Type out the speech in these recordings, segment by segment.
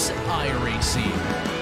is iRacing.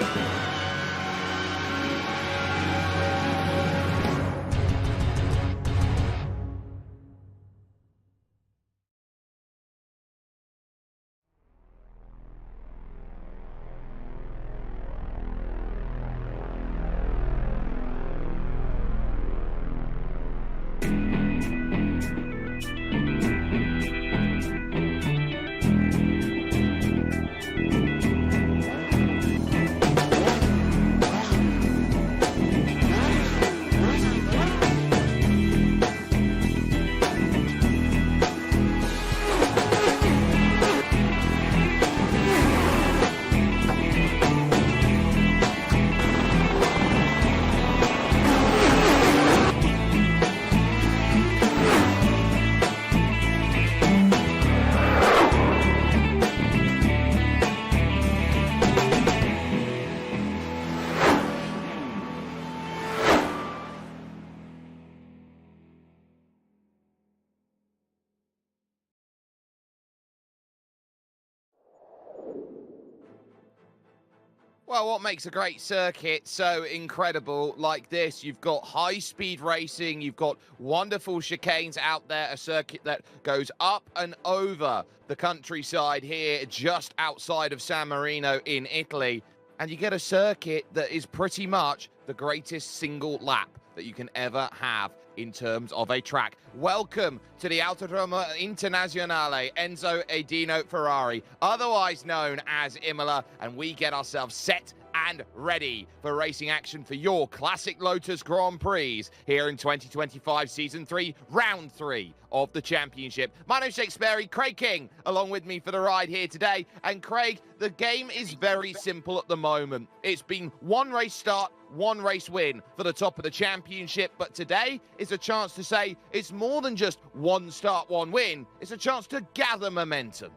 Well, what makes a great circuit so incredible like this? You've got high-speed racing, you've got wonderful chicanes out there, a circuit that goes up and over the countryside here just outside of San Marino in Italy. And you get a circuit that is pretty much the greatest single lap that you can ever have in terms of a track. Welcome to the Autodromo Internazionale Enzo Edino Ferrari, otherwise known as Imola, and we get ourselves set and ready for racing action for your classic Lotus Grand Prix here in 2025 Season 3, Round 3 of the championship. My name's Shakespeare, Craig King, along with me for the ride here today. And Craig, the game is very simple at the moment. It's been one race start, one race win for the top of the championship, but today is a chance to say it's more than just one start, one win. It's a chance to gather momentum.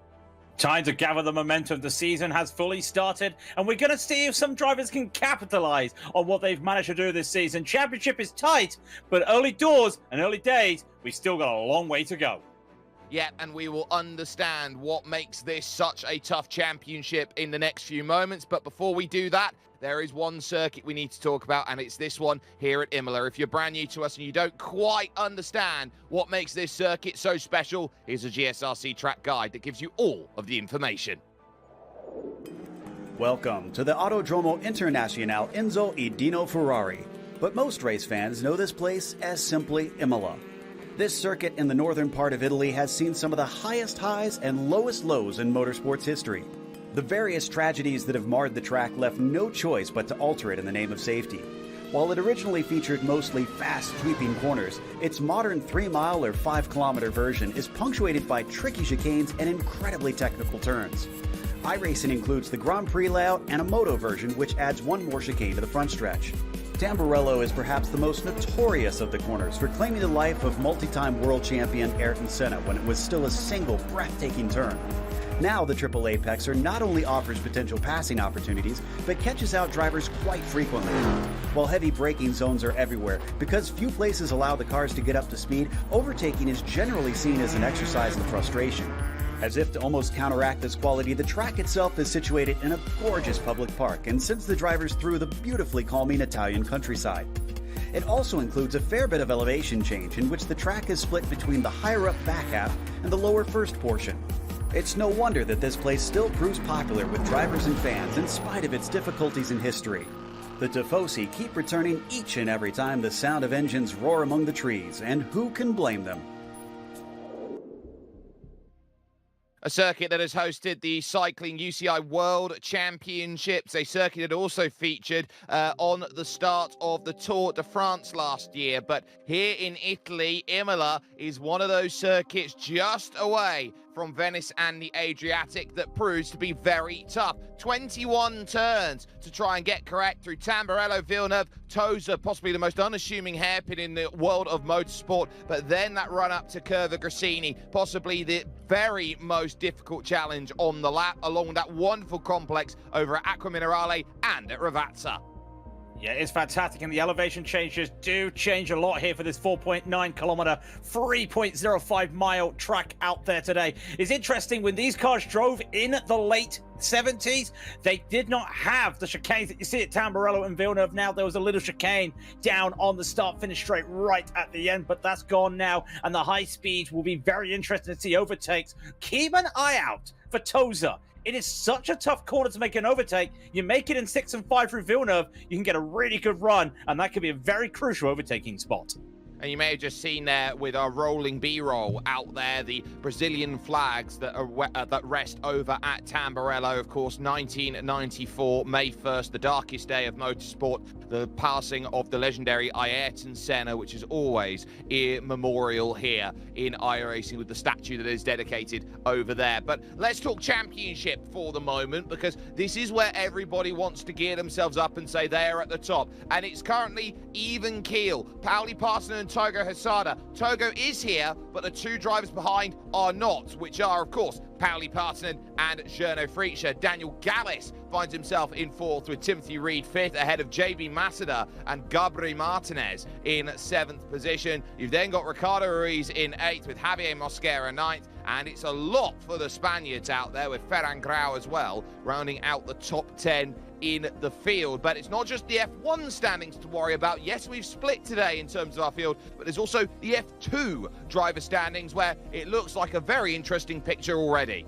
Time to gather the momentum. The season has fully started, and we're going to see if some drivers can capitalize on what they've managed to do this season. Championship is tight, but early doors and early days, we still got a long way to go. Yeah, and we will understand what makes this such a tough championship in the next few moments. But before we do that, there is one circuit we need to talk about, and it's this one here at Imola. If you're brand new to us and you don't quite understand what makes this circuit so special, here's a GSRC track guide that gives you all of the information. Welcome to the Autodromo Internazionale Enzo Edino Ferrari, but most race fans know this place as simply Imola. This circuit in the northern part of Italy has seen some of the highest highs and lowest lows in motorsports history. The various tragedies that have marred the track left no choice but to alter it in the name of safety. While it originally featured mostly fast, sweeping corners, its modern 3-mile or 5-kilometer version is punctuated by tricky chicanes and incredibly technical turns. iRacing includes the Grand Prix layout and a moto version, which adds one more chicane to the front stretch. Tamburello is perhaps the most notorious of the corners for claiming the life of multi-time world champion Ayrton Senna when it was still a single breathtaking turn. Now the Triple Apexer not only offers potential passing opportunities, but catches out drivers quite frequently. While heavy braking zones are everywhere, because few places allow the cars to get up to speed, overtaking is generally seen as an exercise in frustration. As if to almost counteract this quality, the track itself is situated in a gorgeous public park and sends the drivers through the beautifully calming Italian countryside. It also includes a fair bit of elevation change, in which the track is split between the higher up back half and the lower first portion. It's no wonder that this place still proves popular with drivers and fans in spite of its difficulties in history. The Tifosi keep returning each and every time the sound of engines roar among the trees, and who can blame them? A circuit that has hosted the Cycling UCI World Championships, a circuit that also featured on the start of the Tour de France last year. But here in Italy, Imola is one of those circuits just away from Venice and the Adriatic that proves to be very tough. 21 turns to try and get correct through Tamburello, Villeneuve, Tosa, possibly the most unassuming hairpin in the world of motorsport, but then that run up to Curva Grassini, possibly the very most difficult challenge on the lap, along with that wonderful complex over at Acqua Minerale and at Ravazza. Yeah, it's fantastic, and the elevation changes do change a lot here for this 4.9 kilometer, 3.05 mile track out there today. It's interesting, when these cars drove in the late 70s, they did not have the chicanes that you see at Tamburello and Villeneuve now. There was a little chicane down on the start-finish straight right at the end, but that's gone now, and the high speeds will be very interesting to see overtakes. Keep an eye out for Toza. It is such a tough corner to make an overtake. You make it in 6 and 5 through Villeneuve, you can get a really good run, and that could be a very crucial overtaking spot. And you may have just seen there with our rolling B-roll out there, the Brazilian flags that are that rest over at Tamburello. Of course, 1994, May 1st, the darkest day of motorsport, the passing of the legendary Ayrton Senna, which is always a memorial here in iRacing with the statue that is dedicated over there. But let's talk championship for the moment, because this is where everybody wants to gear themselves up and say they're at the top. And it's currently even keel. Pauli Parson and Togo Hesada. Togo is here, but the two drivers behind are not, which are, of course, Pauli Partonen and Jerno Frietscher. Daniel Gallis finds himself in 4th with Timothy Reed 5th, ahead of JB Masada and Gabri Martinez in 7th position. You've then got Ricardo Ruiz in 8th with Javier Mosquera 9th, and it's a lot for the Spaniards out there with Ferran Grau as well, rounding out the top 10 in the field. But it's not just the F1 standings to worry about. Yes, we've split today in terms of our field, but there's also the F2 driver standings, where it looks like a very interesting picture already.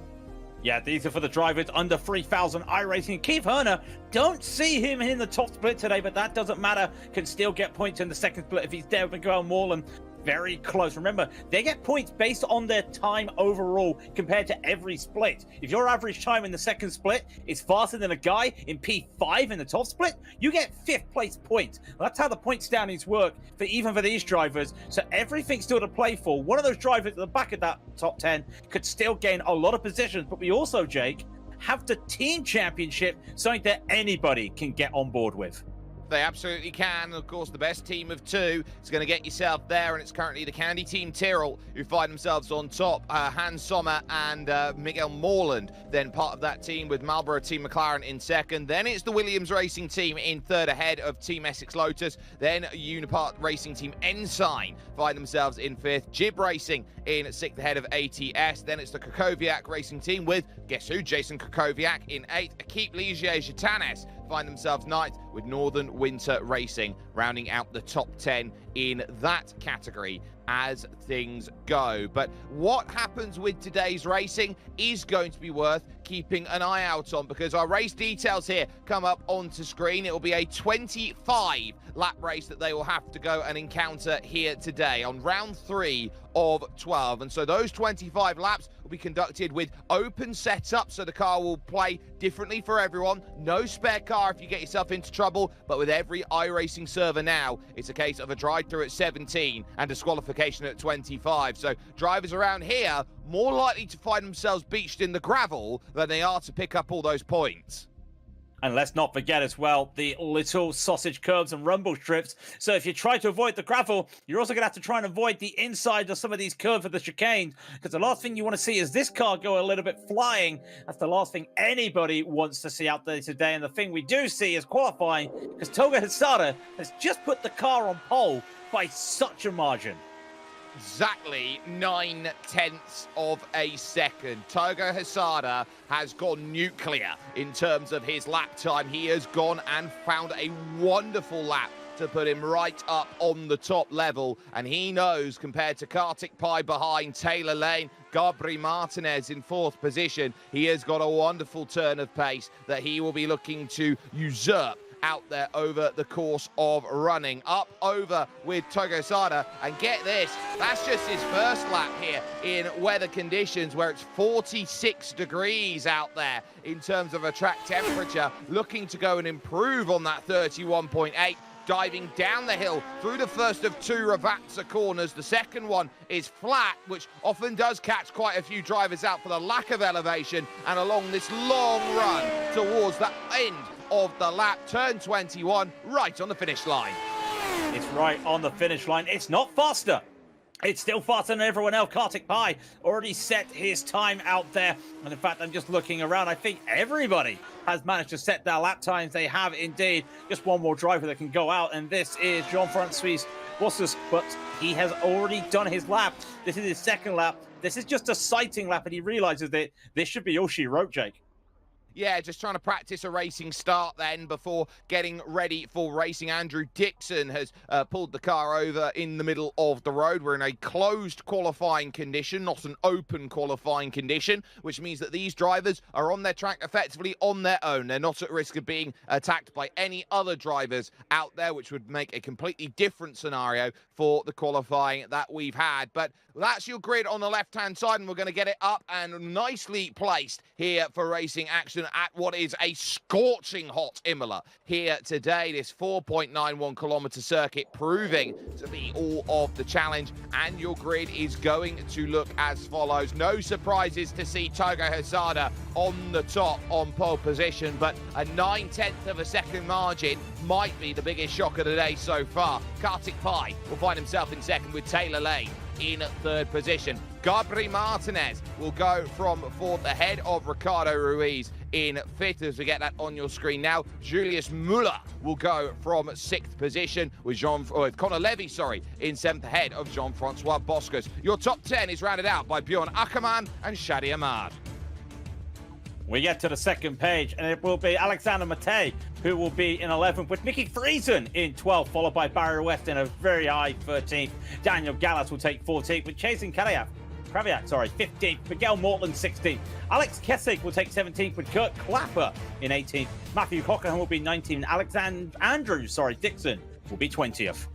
Yeah, these are for the drivers under 3,000 iRacing. Keith Herner, don't see him in the top split today, but that doesn't matter. Can still get points in the second split if he's there with Miguel Morland. Very close. Remember, they get points based on their time overall compared to every split. If your average time in the second split is faster than a guy in P5 in the top split, you get 5th place points. That's how the point standings work even for these drivers. So everything's still to play for. One of those drivers at the back of that top 10 could still gain a lot of positions. But we also, Jake, have the team championship, something that anybody can get on board with. They absolutely can. Of course, the best team of 2 is going to get yourself there, and it's currently the Candy Team Tyrrell who find themselves on top. Hans Sommer and Miguel Morland, then part of that team with Marlboro Team McLaren in 2nd. Then it's the Williams Racing Team in 3rd, ahead of Team Essex Lotus. Then Unipart Racing Team Ensign find themselves in 5th. Jib Racing in 6th, ahead of ATS. Then it's the Krakowiak Racing Team with, guess who, Jason Krakowiak in 8th. Equipe Ligier Gitanes find themselves 9th, with Northern Winter Racing rounding out the top 10 in that category as things go. But what happens with today's racing is going to be worth keeping an eye out on, because our race details here come up onto screen. It will be a 25 lap race that they will have to go and encounter here today on round 3 of 12. And so those 25 laps will be conducted with open setup, so the car will play differently for everyone. No spare car if you get yourself into trouble, but with every iRacing server now, it's a case of a drive through at 17 and disqualification at 25. So drivers around here more likely to find themselves beached in the gravel than they are to pick up all those points. And let's not forget as well, the little sausage curves and rumble strips. So if you try to avoid the gravel, you're also going to have to try and avoid the inside of some of these curves of the chicane, because the last thing you want to see is this car go a little bit flying. That's the last thing anybody wants to see out there today. And the thing we do see is qualifying, because Togo Hesada has just put the car on pole by such a margin. Exactly 9/10 of a second. Togo Hesada has gone nuclear in terms of his lap time. He has gone and found a wonderful lap to put him right up on the top level. And he knows, compared to Kartik Pai behind, Taylor Lane, Gabri Martinez in 4th position, he has got a wonderful turn of pace that he will be looking to usurp out there over the course of running. Up over with Togo Hesada, and get this, that's just his first lap here in weather conditions where it's 46 degrees out there in terms of a track temperature, looking to go and improve on that 31.8. Diving down the hill through the first of 2 Ravazza corners. The second one is flat, which often does catch quite a few drivers out for the lack of elevation, and along this long run towards the end of the lap, turn 21, right on the finish line. It's right on the finish line. It's not faster. It's still faster than everyone else. Kartik Pai already set his time out there. And in fact, I'm just looking around. I think everybody has managed to set their lap times. They have indeed. Just one more driver that can go out. And this is Jean-Francois Lotus. But he has already done his lap. This is his second lap. This is just a sighting lap. And he realizes that this should be all she wrote, Jake. Yeah, just trying to practice a racing start then before getting ready for racing. Andrew Dixon has pulled the car over in the middle of the road. We're in a closed qualifying condition, not an open qualifying condition, which means that these drivers are on their track effectively on their own. They're not at risk of being attacked by any other drivers out there, which would make a completely different scenario for the qualifying that we've had. But that's your grid on the left-hand side, and we're going to get it up and nicely placed here for racing action at what is a scorching hot Imola here today. This 4.91 kilometer circuit proving to be all of the challenge, and your grid is going to look as follows. No surprises to see Togo Hesada on the top on pole position, but a 9/10 of a second margin might be the biggest shock of the day so far. Kartik Pai will find himself in second with Taylor Lane in third position. Gabri Martinez will go from fourth ahead of Ricardo Ruiz in fifth, as we get that on your screen now. Julius Muller will go from sixth position with Connor Levy, in seventh ahead of Jean-Francois Boscos. Your top 10 is rounded out by Bjorn Ackermann and Shadi Ahmad. We get to the second page, and it will be Alexander Matei, who will be in 11th, with Nicky Friesen in 12th, followed by Barry West in a very high 13th. Daniel Gallas will take 14th, with Jason Kraviak, 15th. Miguel Mortland, 16th. Alex Kessig will take 17th, with Kurt Clapper in 18th. Matthew Cockerham will be 19th. Dixon will be 20th.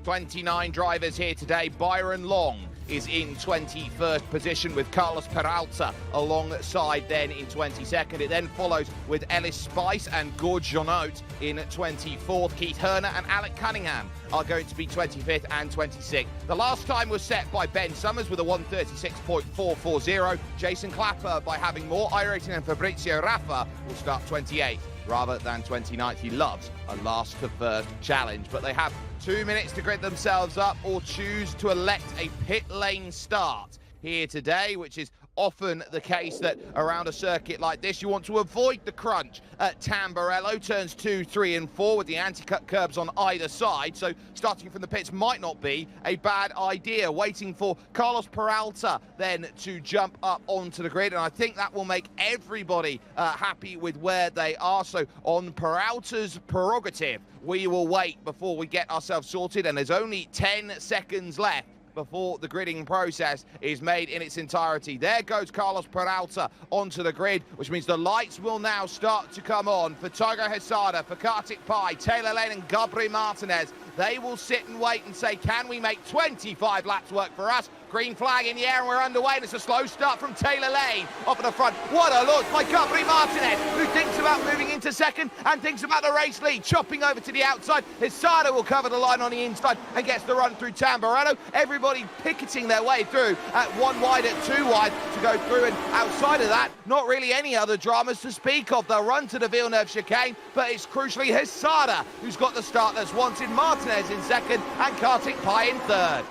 29 drivers here today. Byron Long is in 21st position with Carlos Peralta alongside then in 22nd. It then follows with Ellis Spice and Gord Jonot in 24th. Keith Herner and Alec Cunningham are going to be 25th and 26th. The last time was set by Ben Summers with a 1:36.440. Jason Clapper, by having more iRacing than Fabrizio Raffa, will start 28th rather than 29th. He loves a last to first challenge, but they have 2 minutes to grid themselves up or choose to elect a pit lane start here today, which is often the case that around a circuit like this, you want to avoid the crunch at Tamburello. Turns 2, 3, and 4 with the anti-cut curbs on either side. So starting from the pits might not be a bad idea. Waiting for Carlos Peralta then to jump up onto the grid. And I think that will make everybody happy with where they are. So on Peralta's prerogative, we will wait before we get ourselves sorted. And there's only 10 seconds left before the gridding process is made in its entirety. There goes Carlos Peralta onto the grid, which means the lights will now start to come on for Togo Hesada, for Kartik Pai, Taylor Lane and Gabri Martinez. They will sit and wait and say, can we make 25 laps work for us? Green flag in the air and we're underway, and it's a slow start from Taylor Lane off at the front. What a launch by Gabri Martinez, who thinks about moving into second and thinks about the race lead, chopping over to the outside. Hesada will cover the line on the inside and gets the run through Tamburello. Everybody picketing their way through at 1 wide, at 2 wide to go through, and outside of that, not really any other dramas to speak of. They'll run to the Villeneuve chicane, but it's crucially Hesada who's got the start that's wanted. Martinez in second and Kartik Pai in third.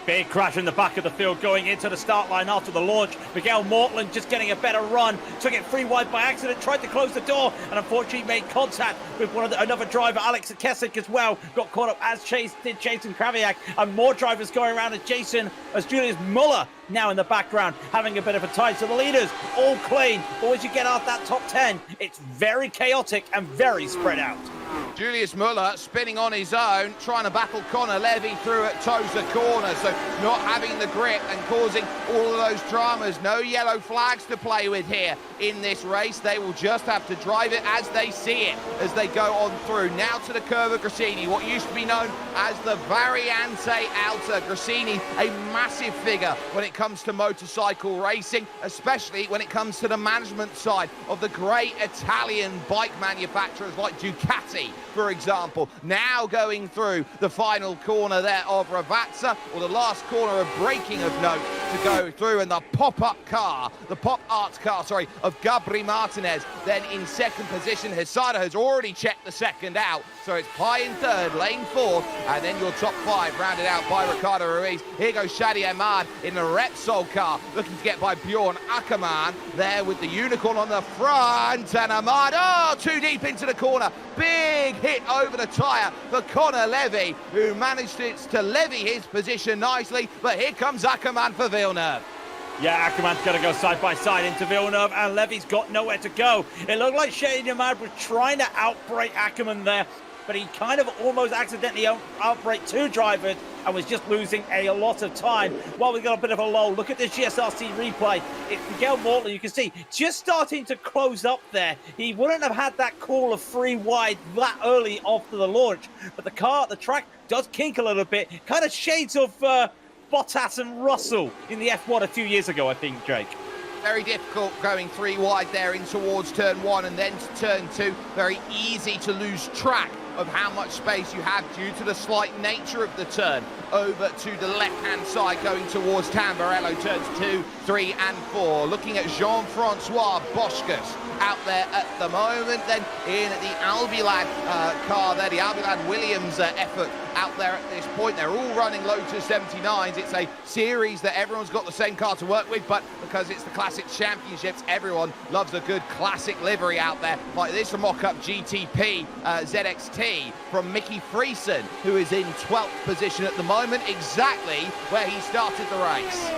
Big crash in the back of the field going into the start line after the launch. Miguel Mortland just getting a better run. Took it 3 wide by accident, tried to close the door, and unfortunately made contact with another driver, Alex Kessick, as well. Got caught up, as did Jason Kraviak, and more drivers going around as Julius Muller now in the background, having a bit of a tie. So the leaders all clean, but as you get out that top 10, it's very chaotic and very spread out. Julius Muller spinning on his own, trying to battle Connor Levy through at Tosa corner, so not having the grip and causing all of those dramas. No yellow flags to play with here in this race. They will just have to drive it as they see it as they go on through. Now to the curve of Grassini, what used to be known as the Variante Alta. Grassini, a massive figure when it comes to motorcycle racing, especially when it comes to the management side of the great Italian bike manufacturers like Ducati, for example. Now going through the final corner there of Ravazza, or the last corner of braking of note to go through, and the pop-art car of Gabri Martinez then in second position. Hesada has already checked the second out, So it's Pai in third, Lane fourth, and then your top five rounded out by Ricardo Ruiz. Here goes Shadi Ahmad in the Repsol car, looking to get by Bjorn Ackermann there with the Unicorn on the front, and Ahmad, too deep into the corner. Big hit over the tyre for Connor Levy, who managed to levy his position nicely, but here comes Ackermann for Villeneuve. Yeah, Ackermann's going to go side by side into Villeneuve, and Levy's got nowhere to go. It looked like Shady Ahmad was trying to outbrake Ackermann there, but he kind of almost accidentally outbraked two drivers and was just losing a lot of time. Well, we got a bit of a lull. Look at this GSRC replay. It's Miguel Morton, you can see, just starting to close up there. He wouldn't have had that call of 3 wide that early after the launch, but the track does kink a little bit, kind of shades of Bottas and Russell in the F1 a few years ago, I think, Jake. Very difficult going 3 wide there in towards turn 1 and then to turn 2. Very easy to lose track of how much space you have due to the slight nature of the turn. Over to the left-hand side going towards Tamburello, turns 2, 3 and 4. Looking at Jean-Francois Boschkus out there at the moment. Then in the Albiland car there, the Albiland Williams effort out there at this point. They're all running Lotus 79s. It's a series that everyone's got the same car to work with, but because it's the Classic Championships, everyone loves a good classic livery out there. Like this mock-up GTP ZXT from Mickey Friesen, who is in 12th position at the moment, exactly where he started the race.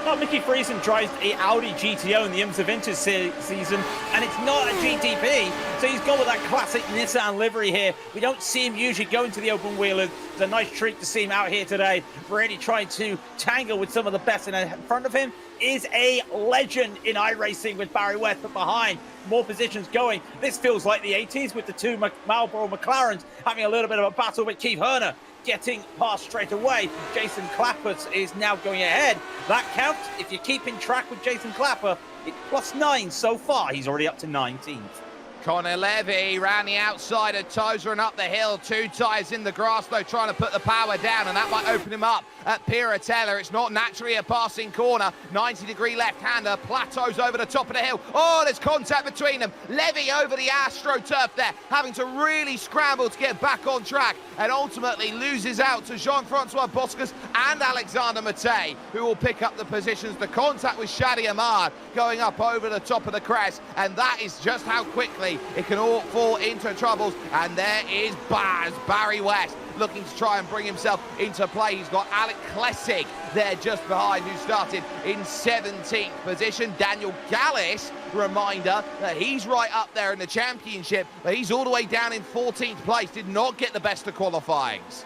Well, Mickey Friesen drives a Audi GTO in the IMSA Vintage season, and it's not a GTP, so he's gone with that classic Nissan livery here. We don't see him usually going to the open wheelers. It's a nice treat to see him out here today, really trying to tangle with some of the best. And in front of him is a legend in iRacing with Barry West, but behind, more positions going. This feels like the 80s with the two Marlboro McLarens having a little bit of a battle with Keith Herner getting past straight away. Jason Clapper is now going ahead. That counts. If you're keeping track with Jason Clapper, it's +9 so far. He's already up to 19th. Connor Levy ran the outside of Tozer and up the hill. 2 tyres in the grass, though, trying to put the power down, and that might open him up at Piratella. It's not naturally a passing corner. 90-degree left-hander, plateaus over the top of the hill. Oh, there's contact between them. Levy over the AstroTurf there, having to really scramble to get back on track, and ultimately loses out to Jean-Francois Boschkus and Alexander Matei, who will pick up the positions. The contact with Shadi Ahmad going up over the top of the crest, and that is just how quickly it can all fall into troubles. And there is Barry West looking to try and bring himself into play. He's got Alec Klessig there just behind, who started in 17th position. Daniel Gallis, reminder that he's right up there in the championship, but he's all the way down in 14th place. Did not get the best of qualifyings.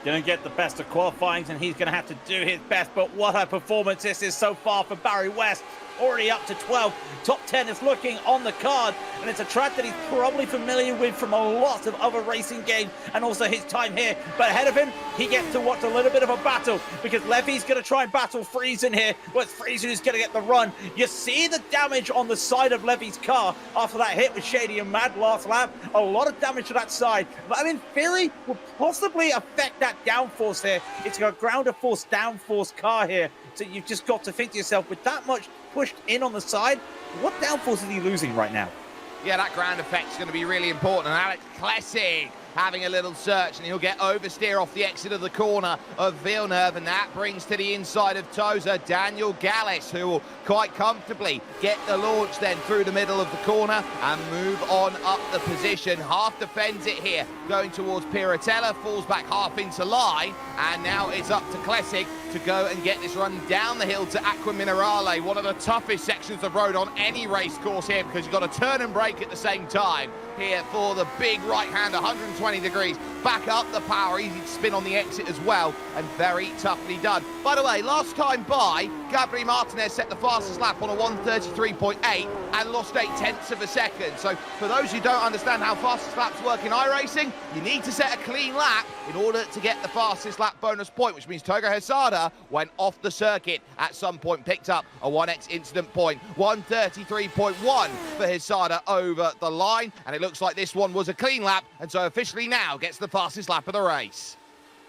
Going to get the best of qualifyings, and he's going to have to do his best. But what a performance this is so far for Barry West. Already up to 12. Top 10 is looking on the card, and it's a track that he's probably familiar with from a lot of other racing games and also his time here. But ahead of him, he gets to watch a little bit of a battle, because Levy's going to try and battle Friesen here. Well, it's Friesen who's going to get the run. You see the damage on the side of Levy's car after that hit with Shady and Mad last lap. A lot of damage to that side. But I mean, theory will possibly affect that downforce here. It's a grounder force downforce car here. So you've just got to think to yourself, with that much pushed in on the side, what downforce is he losing right now? Yeah, that ground effect is going to be really important. And Alex Klessig having a little search, and he'll get oversteer off the exit of the corner of Villeneuve, and that brings to the inside of Tozer Daniel Gallis, who will quite comfortably get the launch then through the middle of the corner and move on up the position. Half defends it here, going towards Piratella, falls back half into line, and now it's up to Klessig to go and get this run down the hill to Aqua Minerale, one of the toughest sections of road on any race course here, because you've got to turn and brake at the same time here for the big right-hander, 120 degrees, back up the power, easy to spin on the exit as well, and very toughly done. By the way, last time by, Gabriel Martinez set the fastest lap on a 1:33.8 and lost 0.8 of a second. So for those who don't understand how fastest laps work in iRacing, you need to set a clean lap in order to get the fastest lap bonus point, which means Togo Hesada went off the circuit at some point, picked up a 1x incident point, 1:33.1 for Hesada over the line, and it looks like this one was a clean lap, and so officially now gets the fastest lap of the race.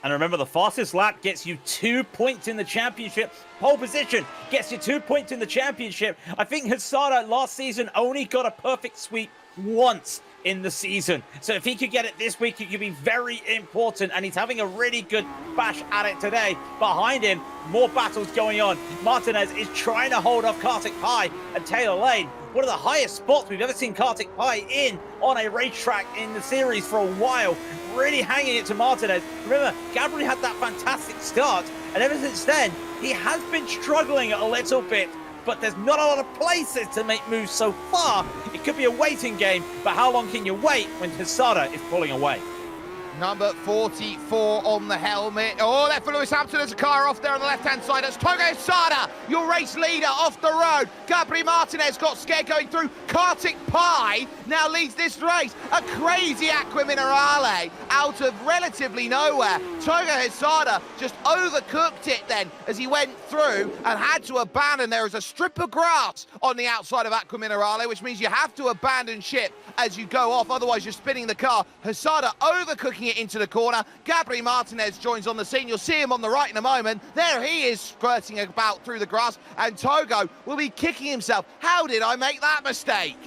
And remember, the fastest lap gets you 2 points in the championship. Pole position gets you 2 points in the championship. I think Hesada last season only got a perfect sweep once in the season. So if he could get it this week, it could be very important, and he's having a really good bash at it today. Behind him, more battles going on. Martinez is trying to hold off Kartik Pai and Taylor Lane. One of the highest spots we've ever seen Kartik Pai in on a racetrack in the series for a while. Really hanging it to Martinez. Remember, Gabri had that fantastic start, and ever since then, he has been struggling a little bit, but there's not a lot of places to make moves so far. It could be a waiting game, but how long can you wait when Hesada is pulling away? Number 44 on the helmet. Oh, left for Lewis Hampton. There's a car off there on the left-hand side. That's Togo Hesada, your race leader, off the road. Gabri Martinez got scared going through. Kartik Pai now leads this race. A crazy Aqua Minerale out of relatively nowhere. Togo Hesada just overcooked it then as he went through and had to abandon. There is a strip of grass on the outside of Aqua Minerale, which means you have to abandon ship as you go off. Otherwise, you're spinning the car. Hesada overcooking it into the corner. Gabri Martinez joins on the scene. You'll see him on the right in a moment. There he is squirting about through the grass, and Togo will be kicking himself. How did I make that mistake?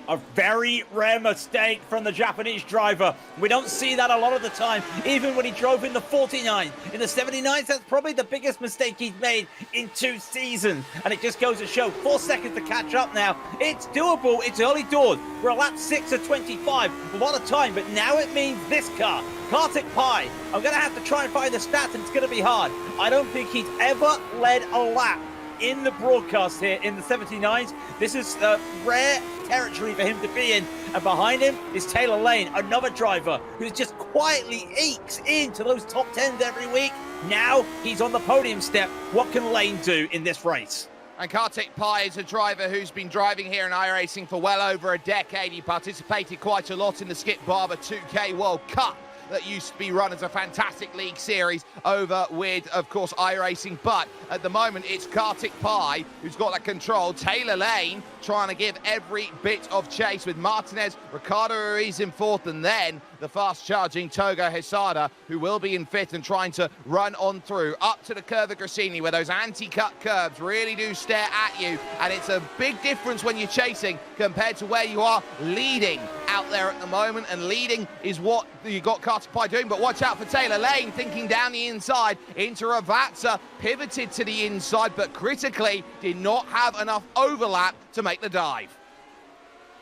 A very rare mistake from the Japanese driver. We don't see that a lot of the time, even when he drove in the 49. In the 79s, that's probably the biggest mistake he's made in 2 seasons. And it just goes to show, 4 seconds to catch up now. It's doable, it's early doors. We're at lap 6 of 25, a lot of time, but now it means this car. Kartik Pai, I'm going to have to try and find the stats, and it's going to be hard. I don't think he's ever led a lap in the broadcast here in the 79s. This is rare territory for him to be in. And behind him is Taylor Lane, another driver who just quietly ekes into those top 10s every week. Now he's on the podium step. What can Lane do in this race? And Kartik Pai is a driver who's been driving here in iRacing for well over a decade. He participated quite a lot in the Skip Barber 2K World Cup that used to be run as a fantastic league series over with, of course, iRacing. But at the moment, it's Kartik Pai who's got that control. Taylor Lane trying to give every bit of chase with Martinez, Ricardo Ruiz in 4th, and then the fast-charging Togo Hesada, who will be in 5th and trying to run on through up to the curve of Grassini, where those anti-cut curves really do stare at you. And it's a big difference when you're chasing compared to where you are leading out there at the moment. And leading is what you got Kartik Pai doing. But watch out for Taylor Lane, thinking down the inside into Ravazza, pivoted to the inside, but critically did not have enough overlap to make the dive.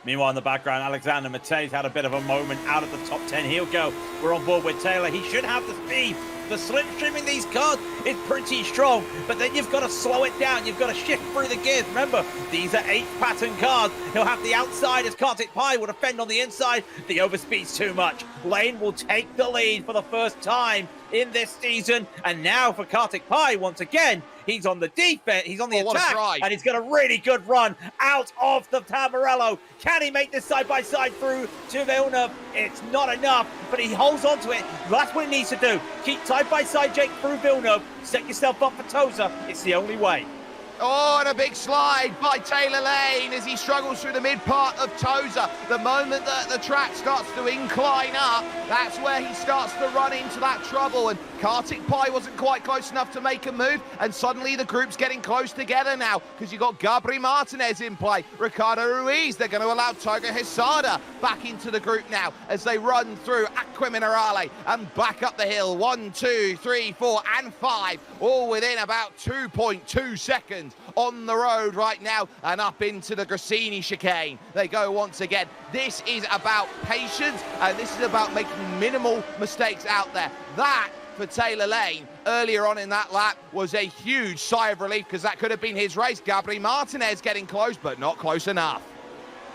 Meanwhile, in the background, Alexander Matei's had a bit of a moment out of the top 10. He'll go. We're on board with Taylor. He should have the speed. The slipstreaming these cars is pretty strong, but then you've got to slow it down. You've got to shift through the gears. Remember, these are 8-pattern cars. He'll have the outside as Kartik Pai will defend on the inside. The overspeed's too much. Lane will take the lead for the first time in this season. And now for Kartik Pai, once again, he's on the defense, he's on the attack, and he's got a really good run out of the Tamarello. Can he make this side-by-side through to Villeneuve? It's not enough, but he holds on to it. That's what he needs to do. Keep side-by-side Jake through Villeneuve. Set yourself up for Tosa. It's the only way. Oh, and a big slide by Taylor Lane as he struggles through the mid part of Tosa. The moment that the track starts to incline up, that's where he starts to run into that trouble. And Kartik Pai wasn't quite close enough to make a move. And suddenly the group's getting close together now because you've got Gabri Martinez in play, Ricardo Ruiz. They're going to allow Togo Hesada back into the group now as they run through Aqua Minerale and back up the hill. 1, 2, 3, 4, and 5, all within about 2.2 seconds. On the road right now and up into the Grassini chicane. They go once again. This is about patience and this is about making minimal mistakes out there. That, for Taylor Lane, earlier on in that lap was a huge sigh of relief because that could have been his race. Gabri Martinez getting close, but not close enough.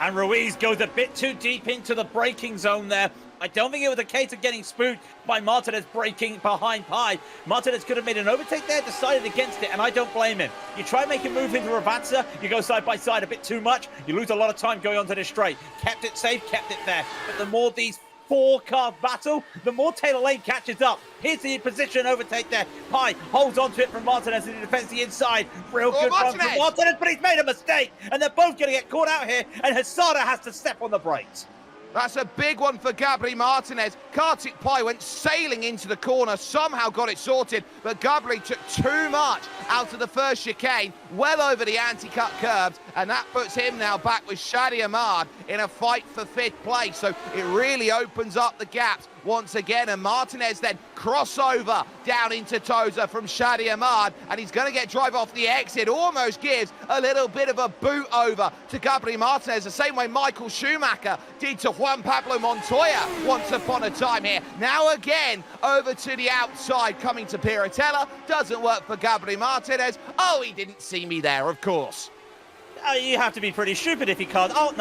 And Ruiz goes a bit too deep into the braking zone there. I don't think it was a case of getting spooked by Martinez braking behind Pai. Martinez could have made an overtake there, decided against it, and I don't blame him. You try and make a move into Ravazza, you go side by side a bit too much, you lose a lot of time going onto this straight. Kept it safe, kept it there. But the more these 4-car battle, the more Taylor Lane catches up. Here's the position overtake there. Pai holds onto it from Martinez and he defends the inside. Real good run from Martinez, but he's made a mistake, and they're both going to get caught out here, and Hesada has to step on the brakes. That's a big one for Gabri Martinez. Kartik Pai went sailing into the corner, somehow got it sorted, but Gabri took too much out of the first chicane, well over the anti-cut curbs, and that puts him now back with Shadi Ahmad in a fight for 5th place. So it really opens up the gaps once again, and Martinez then crossover down into Toza from Shadi Ahmad, and he's going to get drive off the exit, almost gives a little bit of a boot over to Gabri Martinez, the same way Michael Schumacher did to Juan Pablo Montoya once upon a time here. Now again, over to the outside, coming to Piratella, doesn't work for Gabri Martinez. Oh, he didn't see me there, of course. You have to be pretty stupid if you can't. Oh,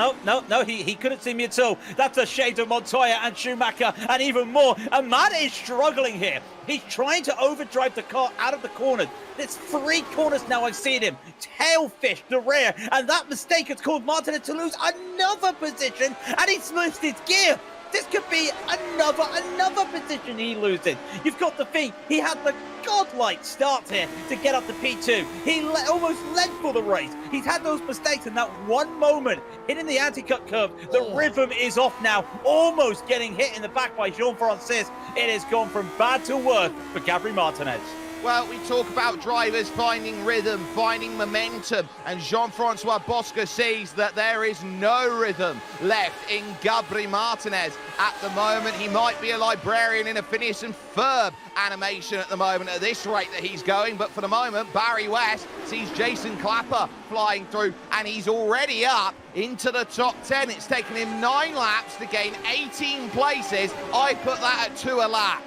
no, he couldn't see me at all. That's a shade of Montoya and Schumacher, and even more. Ahmad is struggling here. He's trying to overdrive the car out of the corners. There's 3 corners now I've seen him. Tailfish the rear, and that mistake has caused Martinez to lose another position, and he's lost his gear. This could be another position he loses. You've got the feet. He had the godlike start here to get up to P2. He almost led for the race. He's had those mistakes in that one moment, hitting the anti-cut curve. The rhythm is off now, almost getting hit in the back by Jean-Francis. It has gone from bad to worse for Gabri Martinez. Well, we talk about drivers finding rhythm, finding momentum, and Jean-Francois Bosca sees that there is no rhythm left in Gabri Martinez. At the moment, he might be a librarian in a Phineas and Ferb animation at the moment at this rate that he's going, but for the moment, Barry West sees Jason Clapper flying through, and he's already up into the top 10. It's taken him 9 laps to gain 18 places. I put that at 2 a lap.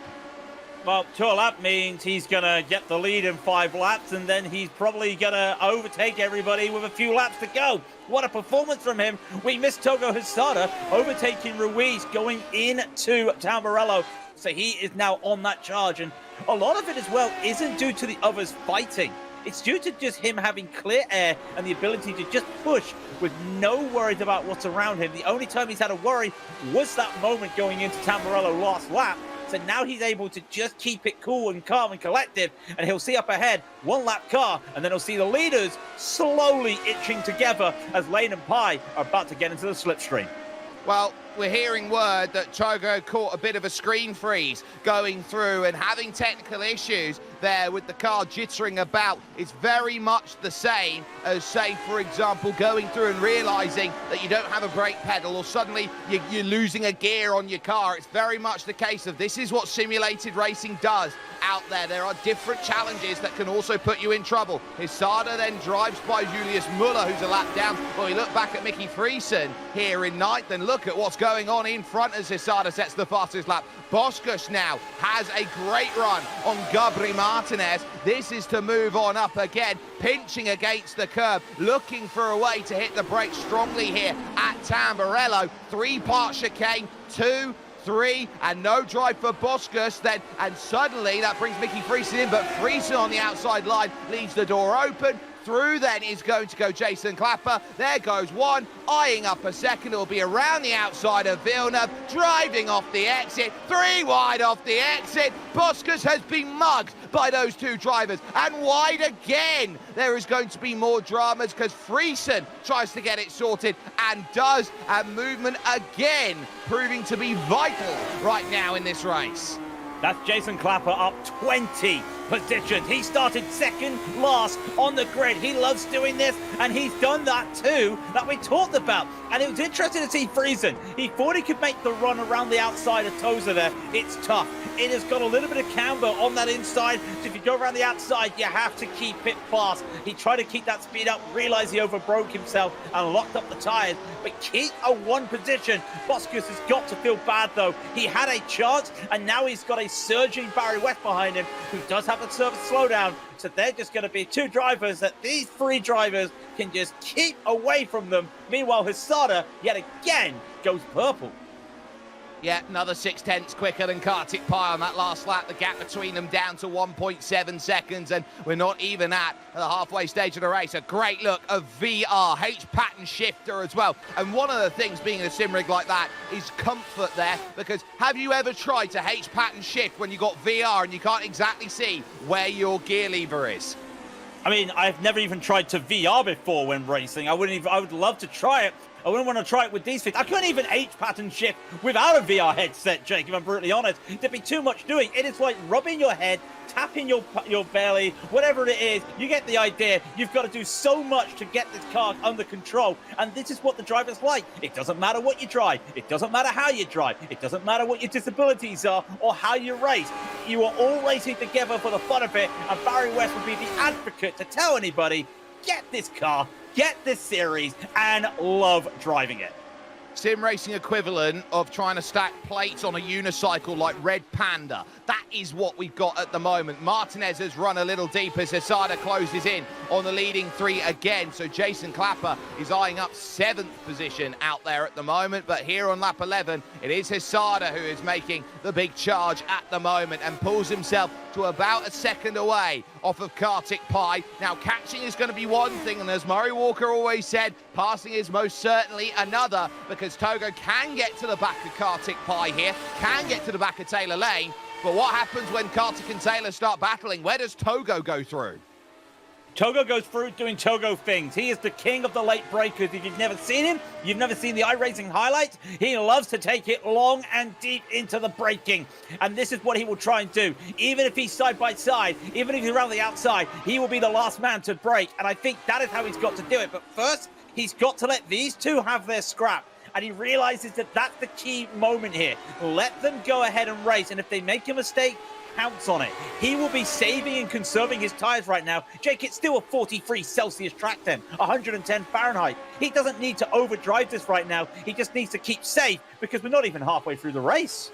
Well, 2 a lap means he's going to get the lead in 5 laps, and then he's probably going to overtake everybody with a few laps to go. What a performance from him. We missed Togo Husada overtaking Ruiz going into Tamburello. So he is now on that charge, and a lot of it as well isn't due to the others fighting. It's due to just him having clear air and the ability to just push with no worries about what's around him. The only time he's had a worry was that moment going into Tamburello last lap. So now he's able to just keep it cool and calm and collective, and he'll see up ahead 1 lap car, and then he'll see the leaders slowly itching together as Lane and Pai are about to get into the slipstream. Well, we're hearing word that Togo caught a bit of a screen freeze going through and having technical issues there with the car jittering about. It's very much the same as, say, for example, going through and realizing that you don't have a brake pedal, or suddenly you're losing a gear on your car. It's very much the case of this is what simulated racing does out there. There are different challenges that can also put you in trouble. Husada then drives by Julius Muller, who's a lap down. Well, we look back at Mickey Friesen here in 9th, and look at what's going on in front as Husada sets the fastest lap. Boscus now has a great run on Gabri Martinez. This is to move on up again, pinching against the curb, looking for a way to hit the brakes strongly here at Tamburello. 3-part chicane, 2, 3, and no drive for Boscus then, and suddenly that brings Mickey Friesen in, but Friesen on the outside line leaves the door open. Through then is going to go Jason Clapper. There goes 1, eyeing up a 2nd. It'll be around the outside of Villeneuve, driving off the exit, 3 wide off the exit. Boscus has been mugged by those 2 drivers, and wide again. There is going to be more dramas because Friesen tries to get it sorted and does, and movement again proving to be vital right now in this race. That's Jason Clapper up 20 positions. He started 2nd last on the grid. He loves doing this, and he's done that too, that we talked about. And it was interesting to see Friesen. He thought he could make the run around the outside of Toza there. It's tough. It has got a little bit of camber on that inside, so if you go around the outside, you have to keep it fast. He tried to keep that speed up, realized he overbroke himself and locked up the tires, but keep a 1 position. Boscus has got to feel bad though. He had a chance, and now he's got a surging Barry West behind him, who does have a service slowdown. So they're just going to be 2 drivers that these 3 drivers can just keep away from them. Meanwhile, Husada yet again goes purple. Yeah, another 6/10 quicker than Kartik Pai on that last lap. The gap between them down to 1.7 seconds, and we're not even at the halfway stage of the race. A great look of VR, H-pattern shifter as well. And one of the things being in a sim rig like that is comfort there, because have you ever tried to H-pattern shift when you got VR and you can't exactly see where your gear lever is? I mean, I've never even tried to VR before when racing. I would love to try it. I wouldn't want to try it with these things. I couldn't even H-pattern shift without a VR headset, Jake, if I'm brutally honest. There'd be too much doing. It is like rubbing your head, tapping your belly, whatever it is. You get the idea. You've got to do so much to get this car under control, and this is what the driver's like. It doesn't matter what you drive. It doesn't matter how you drive. It doesn't matter what your disabilities are or how you race. You are all racing together for the fun of it, and Barry West would be the advocate to tell anybody, get this car, get this series, and love driving it. Sim racing equivalent of trying to stack plates on a unicycle like Red Panda. That is what we've got at the moment. Martinez has run a little deep as Hesada closes in on the leading three again. So Jason Clapper is eyeing up 7th position out there at the moment. But here on lap 11, it is Hesada who is making the big charge at the moment and pulls himself to about a second away off of Kartik Pai. Now, catching is going to be one thing, and as Murray Walker always said, passing is most certainly another, because Togo can get to the back of Kartik Pai here, can get to the back of Taylor Lane, but what happens when Kartik and Taylor start battling? Where does Togo go through? Togo goes through doing Togo things. He is the king of the late breakers. If you've never seen him, you've never seen the iRacing highlights, he loves to take it long and deep into the braking. And this is what he will try and do. Even if he's side by side, even if he's around the outside, he will be the last man to brake. And I think that is how he's got to do it. But first, he's got to let these two have their scrap. And he realizes that that's the key moment here. Let them go ahead and race. And if they make a mistake, pounce on it. He will be saving and conserving his tires right now. Jake, it's still a 43 Celsius track temp, 110 Fahrenheit. He doesn't need to overdrive this right now. He just needs to keep safe, because we're not even halfway through the race.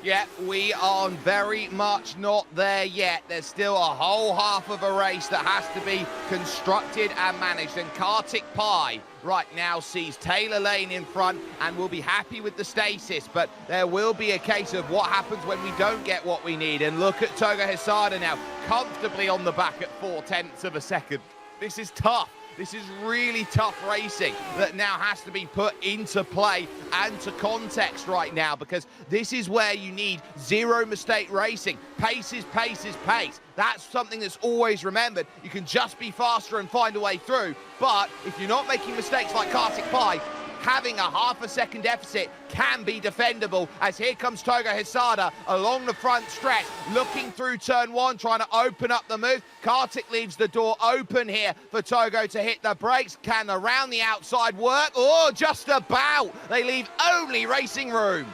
Yeah, we are very much not there yet. There's still a whole half of a race that has to be constructed and managed. And Kartik Pai right now sees Taylor Lane in front and will be happy with the stasis. But there will be a case of what happens when we don't get what we need. And look at Togo Hesada now, comfortably on the back at 0.4 of a second. This is tough. This is really tough racing that now has to be put into play and to context right now, because this is where you need zero mistake racing. Pace is pace is pace. That's something that's always remembered. You can just be faster and find a way through, but if you're not making mistakes like Kartik Pai, having a half a second deficit can be defendable, as here comes Togo Hesada along the front stretch, looking through turn one, trying to open up the move. Kartik leaves the door open here for Togo to hit the brakes. Can around the outside work? Oh, just about. They leave only racing room.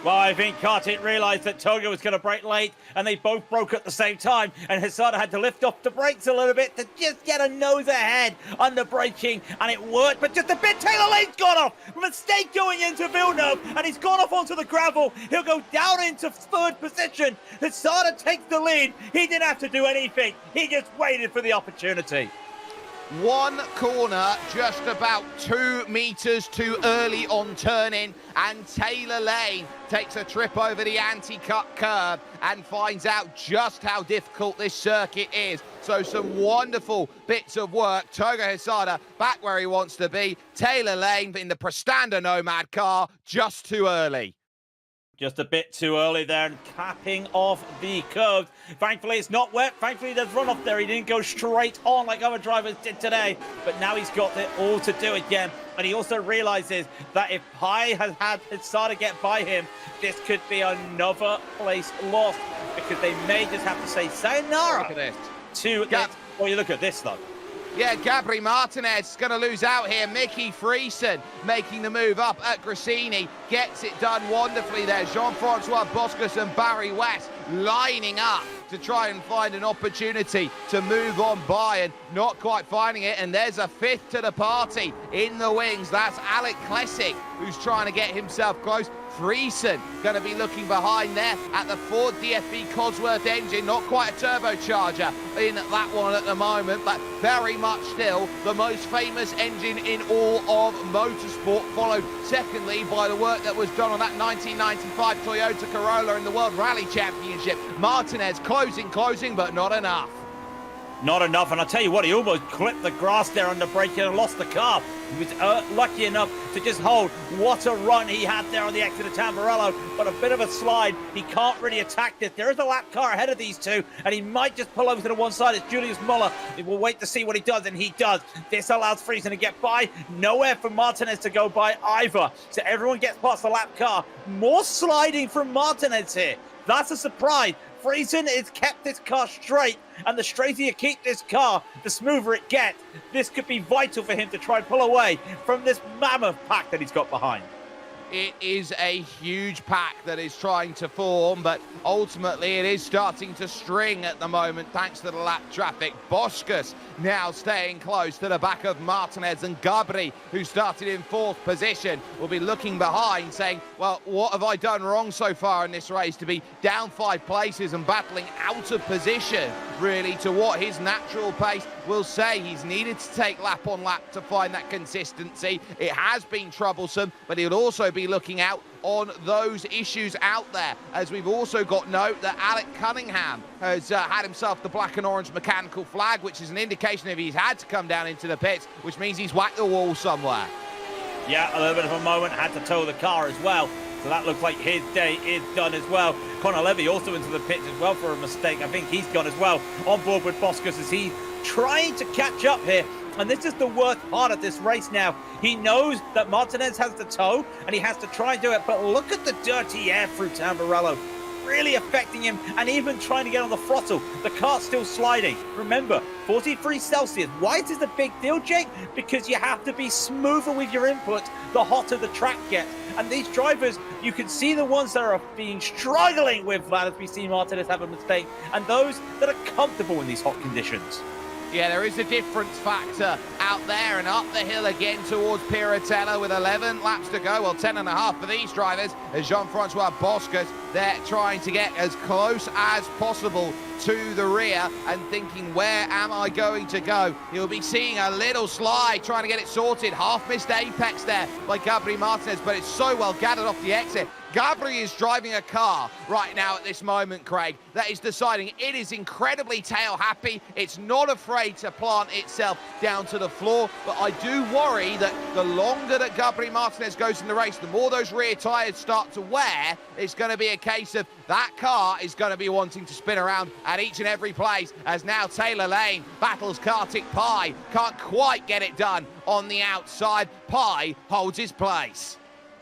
Well, I think Kartik realized that Togo was going to brake late, and they both broke at the same time, and Hesada had to lift off the brakes a little bit to just get a nose ahead under braking, and it worked, but just a bit. Taylor Lane's gone off. Mistake going into Villeneuve, and he's gone off onto the gravel. He'll go down into 3rd position. Hesada takes the lead. He didn't have to do anything. He just waited for the opportunity. One corner, just about 2 meters too early on turning, and Taylor Lane takes a trip over the anti-cut curb and finds out just how difficult this circuit is. So some wonderful bits of work. Togo Hesada back where he wants to be. Taylor Lane in the Prestanda Nomad car, just too early. Just a bit too early there and capping off the curve. Thankfully, it's not wet. Thankfully, there's runoff there. He didn't go straight on like other drivers did today. But now he's got it all to do again. And he also realizes that if Pai has had Hesada get by him, this could be another place lost, because they may just have to say sayonara. Look at this. To it. Well, you look at this, though. Yeah, Gabri Martinez is going to lose out here. Mickey Friesen making the move up at Grassini. Gets it done wonderfully there. Jean-Francois Boscus and Barry West lining up to try and find an opportunity to move on by, and not quite finding it. And there's a 5th to the party in the wings. That's Alec Klessig, who's trying to get himself close. Friesen going to be looking behind there at the Ford DFB Cosworth engine. Not quite a turbocharger in that one at the moment, but very much still the most famous engine in all of motorsport, followed secondly by the work that was done on that 1995 Toyota Corolla in the World Rally Championship. Martinez closing, but not enough. Not enough, and I'll tell you what, he almost clipped the grass there under braking and lost the car. He was lucky enough to just hold. What a run he had there on the exit of Tamburello, but a bit of a slide. He can't really attack this. There is a lap car ahead of these two, and he might just pull over to the one side. It's Julius Muller. We'll wait to see what he does, and he does. This allows Friesen to get by. Nowhere for Martinez to go by either. So everyone gets past the lap car. More sliding from Martinez here. That's a surprise. Friesen has kept this car straight, and the straighter you keep this car, the smoother it gets. This could be vital for him to try and pull away from this mammoth pack that he's got behind. It is a huge pack that is trying to form, but ultimately it is starting to string at the moment thanks to the lap traffic. Boskus now staying close to the back of Martinez, and Gabri, who started in 4th position, will be looking behind saying, well, what have I done wrong so far in this race to be down 5 places and battling out of position, really, to what his natural pace will say. He's needed to take lap on lap to find that consistency. It has been troublesome, but he'll also be looking out on those issues out there, as we've also got note that Alec Cunningham has had himself the black and orange mechanical flag, which is an indication if he's had to come down into the pits, which means he's whacked the wall somewhere. Yeah, a little bit of a moment, had to tow the car as well. So that looks like his day is done as well. Conor Levy also into the pits as well for a mistake. I think he's gone as well on board with Boskus as he's trying to catch up here. And this is the worst part of this race now. He knows that Martinez has the tow, and he has to try and do it. But look at the dirty air through Tamburello. Really affecting him, and even trying to get on the throttle. The car's still sliding. Remember, 43 Celsius. Why is this a big deal, Jake? Because you have to be smoother with your input the hotter the track gets. And these drivers, you can see the ones that are being struggling with that, as we see Martinez have a mistake, and those that are comfortable in these hot conditions. Yeah, there is a difference factor out there, and up the hill again towards Piratella with 11 laps to go. Well, 10.5 for these drivers as Jean-Francois Boskus, they're trying to get as close as possible to the rear and thinking, where am I going to go? He'll be seeing a little slide, trying to get it sorted. Half missed apex there by Gabri Martinez, but it's so well gathered off the exit. Gabri is driving a car right now at this moment, Craig, that is deciding it is incredibly tail happy. It's not afraid to plant itself down to the floor, but I do worry that the longer that Gabri Martinez goes in the race, the more those rear tyres start to wear, it's going to be a case of that car is going to be wanting to spin around at each and every place, as now Taylor Lane battles Kartik Pai. Can't quite get it done on the outside. Pai holds his place.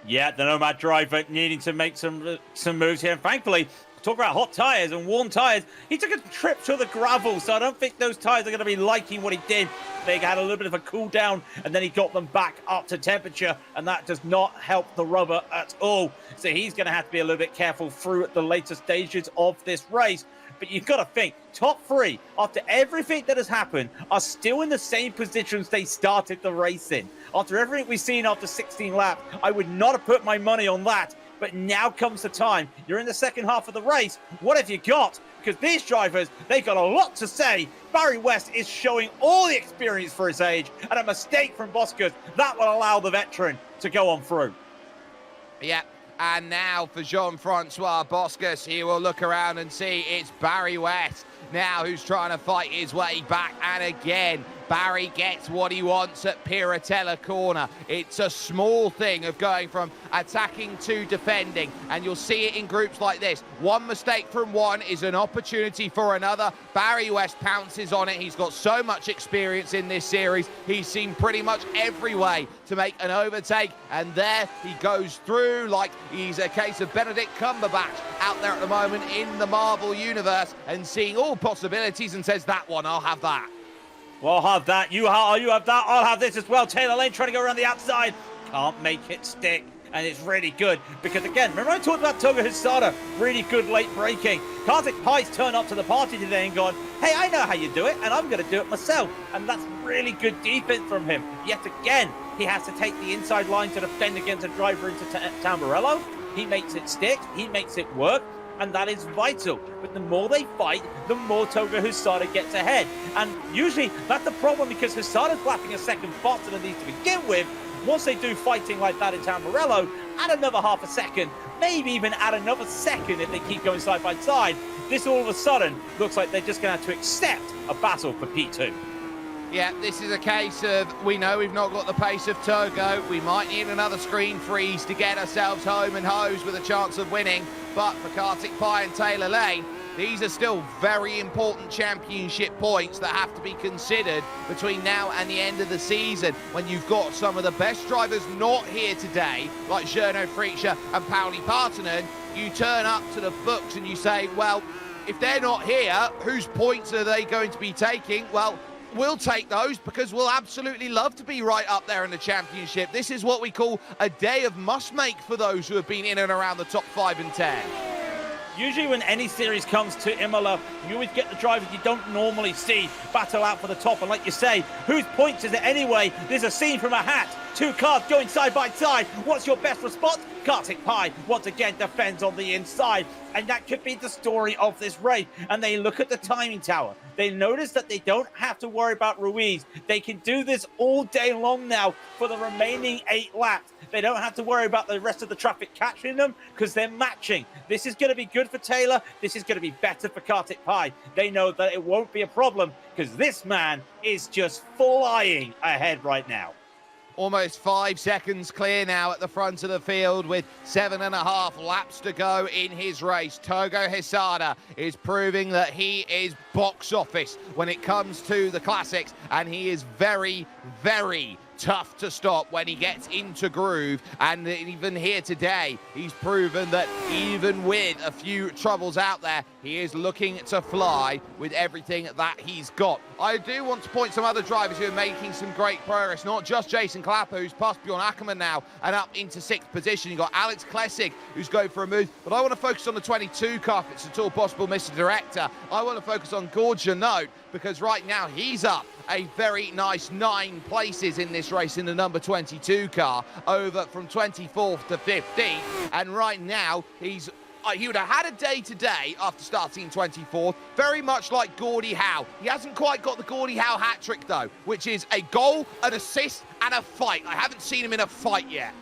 Yeah, the Nomad driver needing to make some moves here. And thankfully, talk about hot tyres and warm tyres, he took a trip to the gravel, so I don't think those tyres are going to be liking what he did. They had a little bit of a cool down, and then he got them back up to temperature, and that does not help the rubber at all. So he's going to have to be a little bit careful through the later stages of this race. But you've got to think, top 3, after everything that has happened, are still in the same positions they started the race in. After everything we've seen after 16 laps, I would not have put my money on that. But now comes the time. You're in the second half of the race. What have you got? Because these drivers, they've got a lot to say. Barry West is showing all the experience for his age, and a mistake from Boskus, that will allow the veteran to go on through. Yeah. And now for Jean-Francois Boskus, he will look around and see it's Barry West now who's trying to fight his way back. And again, Barry gets what he wants at Piratella corner. It's a small thing of going from attacking to defending, and you'll see it in groups like this. One mistake from one is an opportunity for another. Barry West pounces on it. He's got so much experience in this series. He's seen pretty much every way to make an overtake, and there he goes through like he's a case of Benedict Cumberbatch out there at the moment in the Marvel universe, and seeing all possibilities, and says, that one, I'll have that. Well, I'll have that. You have that. I'll have this as well. Taylor Lane trying to go around the outside. Can't make it stick. And it's really good because, again, remember I talked about Toga Hisada? Really good late braking. Kartik Pai's turned up to the party today and gone, hey, I know how you do it, and I'm going to do it myself. And that's really good defense from him. Yet again, he has to take the inside line to defend against a driver into Tamburello. He makes it stick. He makes it work. And that is vital. But the more they fight, the more Toga Hisada gets ahead. And usually that's the problem, because Hisada's lapping a second faster than he needs to begin with. once they do fighting like that in Tamburello, add another half a second, maybe even add another second if they keep going side by side. This all of a sudden looks like they're just going to have to accept a battle for P2. Yeah, this is a case of, we know we've not got the pace of Togo. We might need another screen freeze to get ourselves home and hose with a chance of winning. But for Kartik Pai and Taylor Lane, these are still very important championship points that have to be considered between now and the end of the season, when you've got some of the best drivers not here today, like Jarno Fritzsche and Pauli Partanen. You turn up to the books and you say, well, if they're not here, whose points are they going to be taking? Well, we'll take those because we'll absolutely love to be right up there in the championship. This is what we call a day of must-make for those who have been in and around the top 5 and 10. Usually when any series comes to Imola, you always get the drivers you don't normally see battle out for the top. And like you say, whose points is it anyway? There's a scene from a hat. 2 cars going side by side. What's your best response? Kartik Pai once again defends on the inside. And that could be the story of this race. And they look at the timing tower. They notice that they don't have to worry about Ruiz. They can do this all day long now for the remaining 8 laps. They don't have to worry about the rest of the traffic catching them because they're matching. This is going to be good for Taylor. This is going to be better for Kartik Pai. They know that it won't be a problem because this man is just flying ahead right now. Almost 5 seconds clear now at the front of the field with 7.5 laps to go in his race. Togo Hesada is proving that he is box office when it comes to the classics, and he is very, very tough to stop when he gets into groove. And even here today, he's proven that even with a few troubles out there, he is looking to fly with everything that he's got. I do want to point some other drivers who are making some great progress, not just Jason Clapper, who's past Bjorn Ackermann now and up into 6th position. You've got Alex Klessig, who's going for a move, but I want to focus on the 22 car, if it's at all possible, Mr. Director. I want to focus on Gord Janot, because right now he's up a very nice 9 places in this race in the number 22 car, over from 24th to 15th. And right now, he would have had a day today after starting 24th, very much like Gordie Howe. He hasn't quite got the Gordie Howe hat-trick, though, which is a goal, an assist, and a fight. I haven't seen him in a fight yet.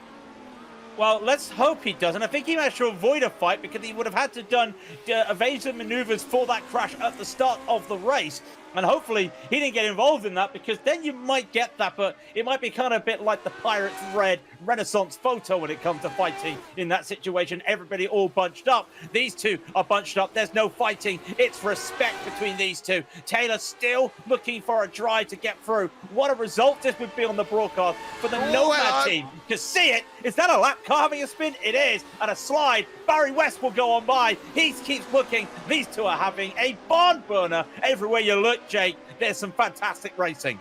Well, let's hope he doesn't. I think he managed to avoid a fight because he would have had to done evasive maneuvers for that crash at the start of the race. And hopefully he didn't get involved in that, because then you might get that, but it might be kind of a bit like the Pirates Red Renaissance photo when it comes to fighting in that situation. Everybody all bunched up. These two are bunched up. There's no fighting. It's respect between these two. Taylor still looking for a drive to get through. What a result this would be on the broadcast for the Nomad team to see it. Is that a lap car having a spin? It is. And a slide. Barry West will go on by. He keeps looking. These two are having a barn burner everywhere you look, Jake. There's some fantastic racing.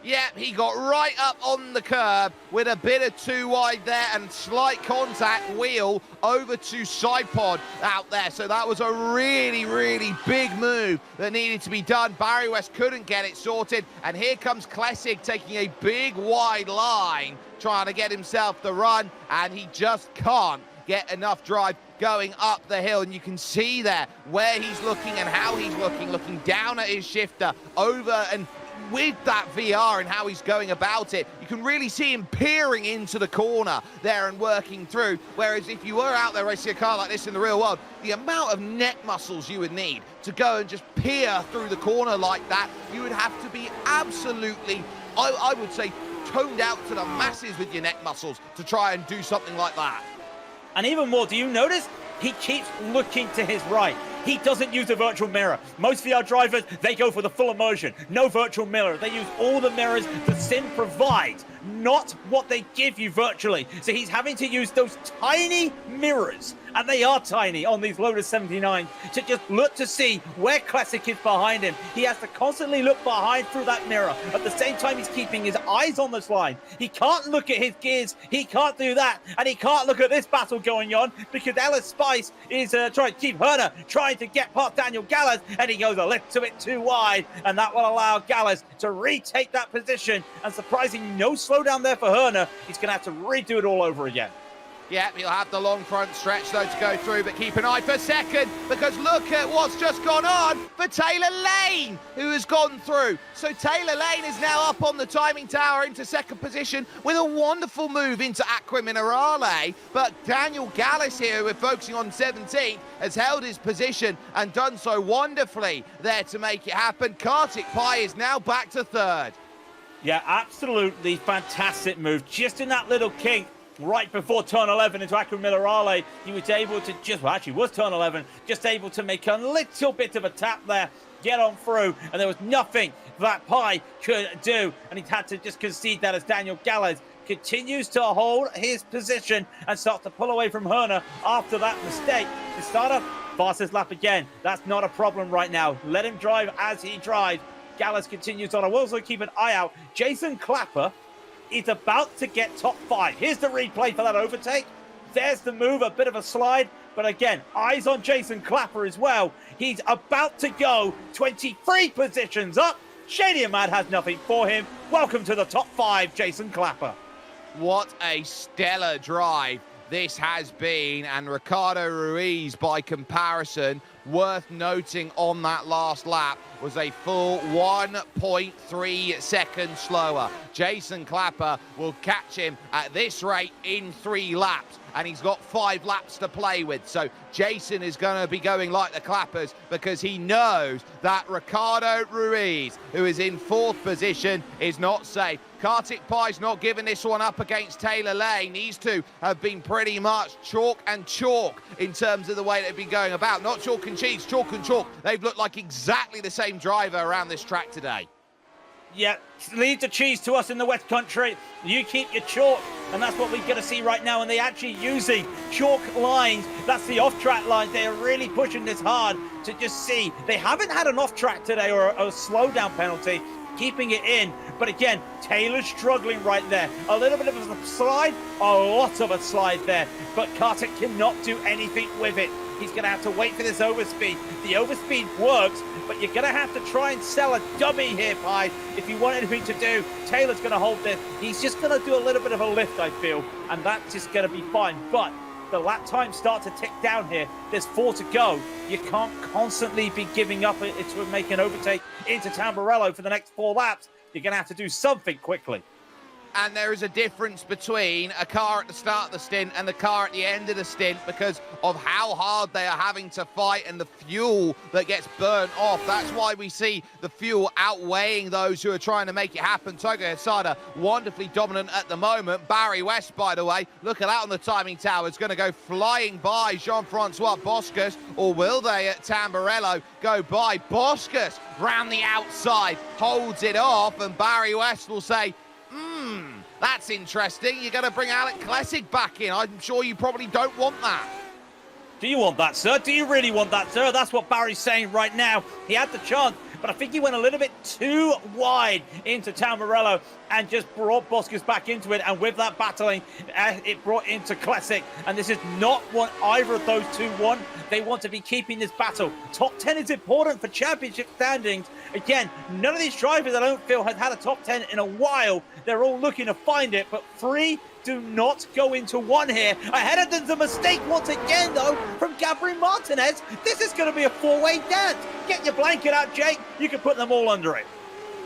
Yeah, he got right up on the curb with a bit of too wide there and slight contact wheel over to side pod out there. So that was a really, really big move that needed to be done. Barry West couldn't get it sorted. And here comes Klessig taking a big wide line, trying to get himself the run. And he just can't get enough drive going up the hill. And you can see there where he's looking and how he's looking down at his shifter over, and with that VR and how he's going about it, you can really see him peering into the corner there and working through. Whereas if you were out there racing a car like this in the real world, the amount of neck muscles you would need to go and just peer through the corner like that, you would have to be absolutely, I would say, toned out to the masses with your neck muscles to try and do something like that. And even more, do you notice he keeps looking to his right? He doesn't use a virtual mirror. Most VR drivers, they go for the full immersion. No virtual mirror. They use all the mirrors the sim provides, not what they give you virtually. So he's having to use those tiny mirrors, and they are tiny on these Lotus 79, to just look to see where Klessig is behind him. He has to constantly look behind through that mirror. At the same time, he's keeping his eyes on this line. He can't look at his gears. He can't do that. And he can't look at this battle going on because Ellis Spice is trying to keep Herner, trying to get past Daniel Gallas, and he goes a little bit too wide, and that will allow Gallas to retake that position. And surprisingly, no slowdown there for Herner. He's going to have to redo it all over again. Yeah, he'll have the long front stretch, though, to go through, but keep an eye for second, because look at what's just gone on for Taylor Lane, who has gone through. So Taylor Lane is now up on the timing tower into second position with a wonderful move into Acqua Minerale, but Daniel Gallus here, who we're focusing on 17th, has held his position and done so wonderfully there to make it happen. Kartik Pai is now back to third. Yeah, absolutely fantastic move. Just in that little kink right before turn 11 into Acqua Minerale, he was able to just, well, actually was turn 11, just able to make a little bit of a tap there, get on through, and there was nothing that Pai could do, and he had to just concede that as Daniel Gallus continues to hold his position and starts to pull away from Herner after that mistake. The starter, fastest lap again. That's not a problem right now. Let him drive as he drives. Gallus continues on. I will also keep an eye out. Jason Clapper is about to get top 5. Here's the replay for that overtake. There's the move, a bit of a slide. But again, eyes on Jason Clapper as well. He's about to go 23 positions up. Shady Ahmad has nothing for him. Welcome to the top 5, Jason Clapper. What a stellar drive this has been, and Ricardo Ruiz, by comparison, worth noting on that last lap, was a full 1.3 seconds slower. Jason Clapper will catch him at this rate in 3 laps, and he's got 5 laps to play with. So Jason is going to be going like the Clappers because he knows that Ricardo Ruiz, who is in 4th position, is not safe. Kartik Pai's not giving this one up against Taylor Lane. These two have been pretty much chalk and chalk in terms of the way they've been going about. Not chalk and cheese, chalk and chalk. They've looked like exactly the same driver around this track today. Yeah, leave the cheese to us in the West Country. You keep your chalk, and that's what we're going to see right now. And they're actually using chalk lines. That's the off-track lines. They are really pushing this hard to just see. They haven't had an off-track today or a slowdown penalty, keeping it in. But again, Taylor's struggling right there. A little bit of a slide, a lot of a slide there. But Kartik cannot do anything with it. He's going to have to wait for this overspeed. The overspeed works, but you're going to have to try and sell a dummy here, Pai, if you want anything to do. Taylor's going to hold this. He's just going to do a little bit of a lift, I feel, and that's just going to be fine. But the lap times start to tick down here. There's 4 to go. You can't constantly be giving up to make an overtake into Tamburello for the next 4 laps. You're going to have to do something quickly. And there is a difference between a car at the start of the stint and the car at the end of the stint because of how hard they are having to fight and the fuel that gets burnt off. That's why we see the fuel outweighing those who are trying to make it happen. Togo Hesada, wonderfully dominant at the moment. Barry West, by the way, look at that on the timing tower. It's going to go flying by Jean-Francois Boscus, or will they at Tamburello go by? Boscus round the outside, holds it off, and Barry West will say, that's interesting. You're going to bring Alec Klesic back in. I'm sure you probably don't want that. Do you want that, sir? Do you really want that, sir? That's what Barry's saying right now. He had the chance, but I think he went a little bit too wide into Tamburello and just brought Boscus back into it. And with that battling, it brought into Klesic. And this is not what either of those two want. They want to be keeping this battle. Top 10 is important for championship standings. Again, none of these drivers, I don't feel, have had a top 10 in a while. They're all looking to find it, but 3 do not go into 1 here. Ahead of them's a mistake once again, though, from Gabriel Martinez. This is going to be a 4-way dance. Get your blanket out, Jake. You can put them all under it.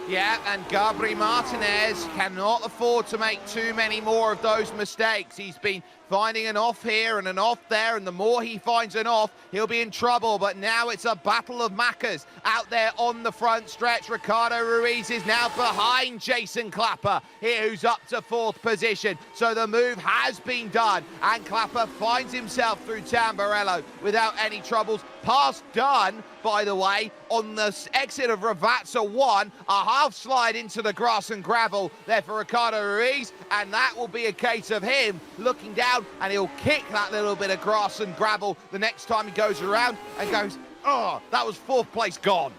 Yeah, and Gabriel Martinez cannot afford to make too many more of those mistakes. He's been finding an off here and an off there, and the more he finds an off, he'll be in trouble. But now it's a battle of Maccas out there on the front stretch. Ricardo Ruiz is now behind Jason Clapper here, who's up to 4th position. So the move has been done, and Clapper finds himself through Tamburello without any troubles. Pass done, by the way, on the exit of Ravazza 1, a half slide into the grass and gravel there for Ricardo Ruiz, and that will be a case of him looking down, and he'll kick that little bit of grass and gravel the next time he goes around and goes, oh, that was 4th place gone.